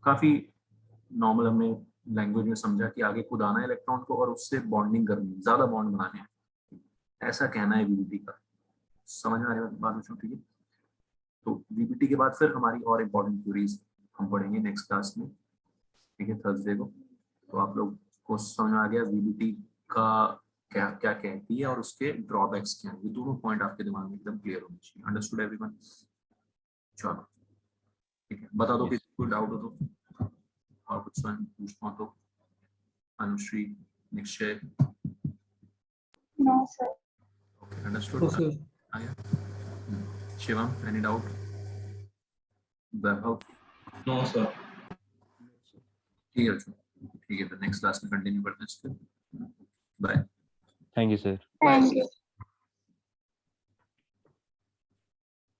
काफी नॉर्मल हमने लैंग्वेज में समझा कि आगे खुद आना है इलेक्ट्रॉन को और उससे बॉन्डिंग करनी है, ज्यादा बॉन्ड बनाने हैं, ऐसा कहना है वीबीटी का। समझ में आ रही बात? ठीक है, तो वीबीटी के बाद फिर हमारी और इम्पोर्टेंट थ्योरीज हम पढ़ेंगे नेक्स्ट क्लास में, ठीक है, थर्सडे को। तो आप लोग को समझ में आ गया वीबीटी का क्या क्या कहती है और उसके ड्रॉबैक्स क्या हैं, ये दोनों पॉइंट आपके दिमाग में एकदम क्लियर होने चाहिए। Understood everyone? चलो ठीक है, बता दो किसी को डाउट हो तो, और कुछ पूछना हो तो। Anushree, Nishchay? No, sir. Okay, understood. तो सर आया? Shivam, any doubt? Vaibhav? No sir. ठीक है, ठीक है, नेक्स्ट क्लास में कंटिन्यू करते हैं इसको। Bye. Thank you sir. Thank you.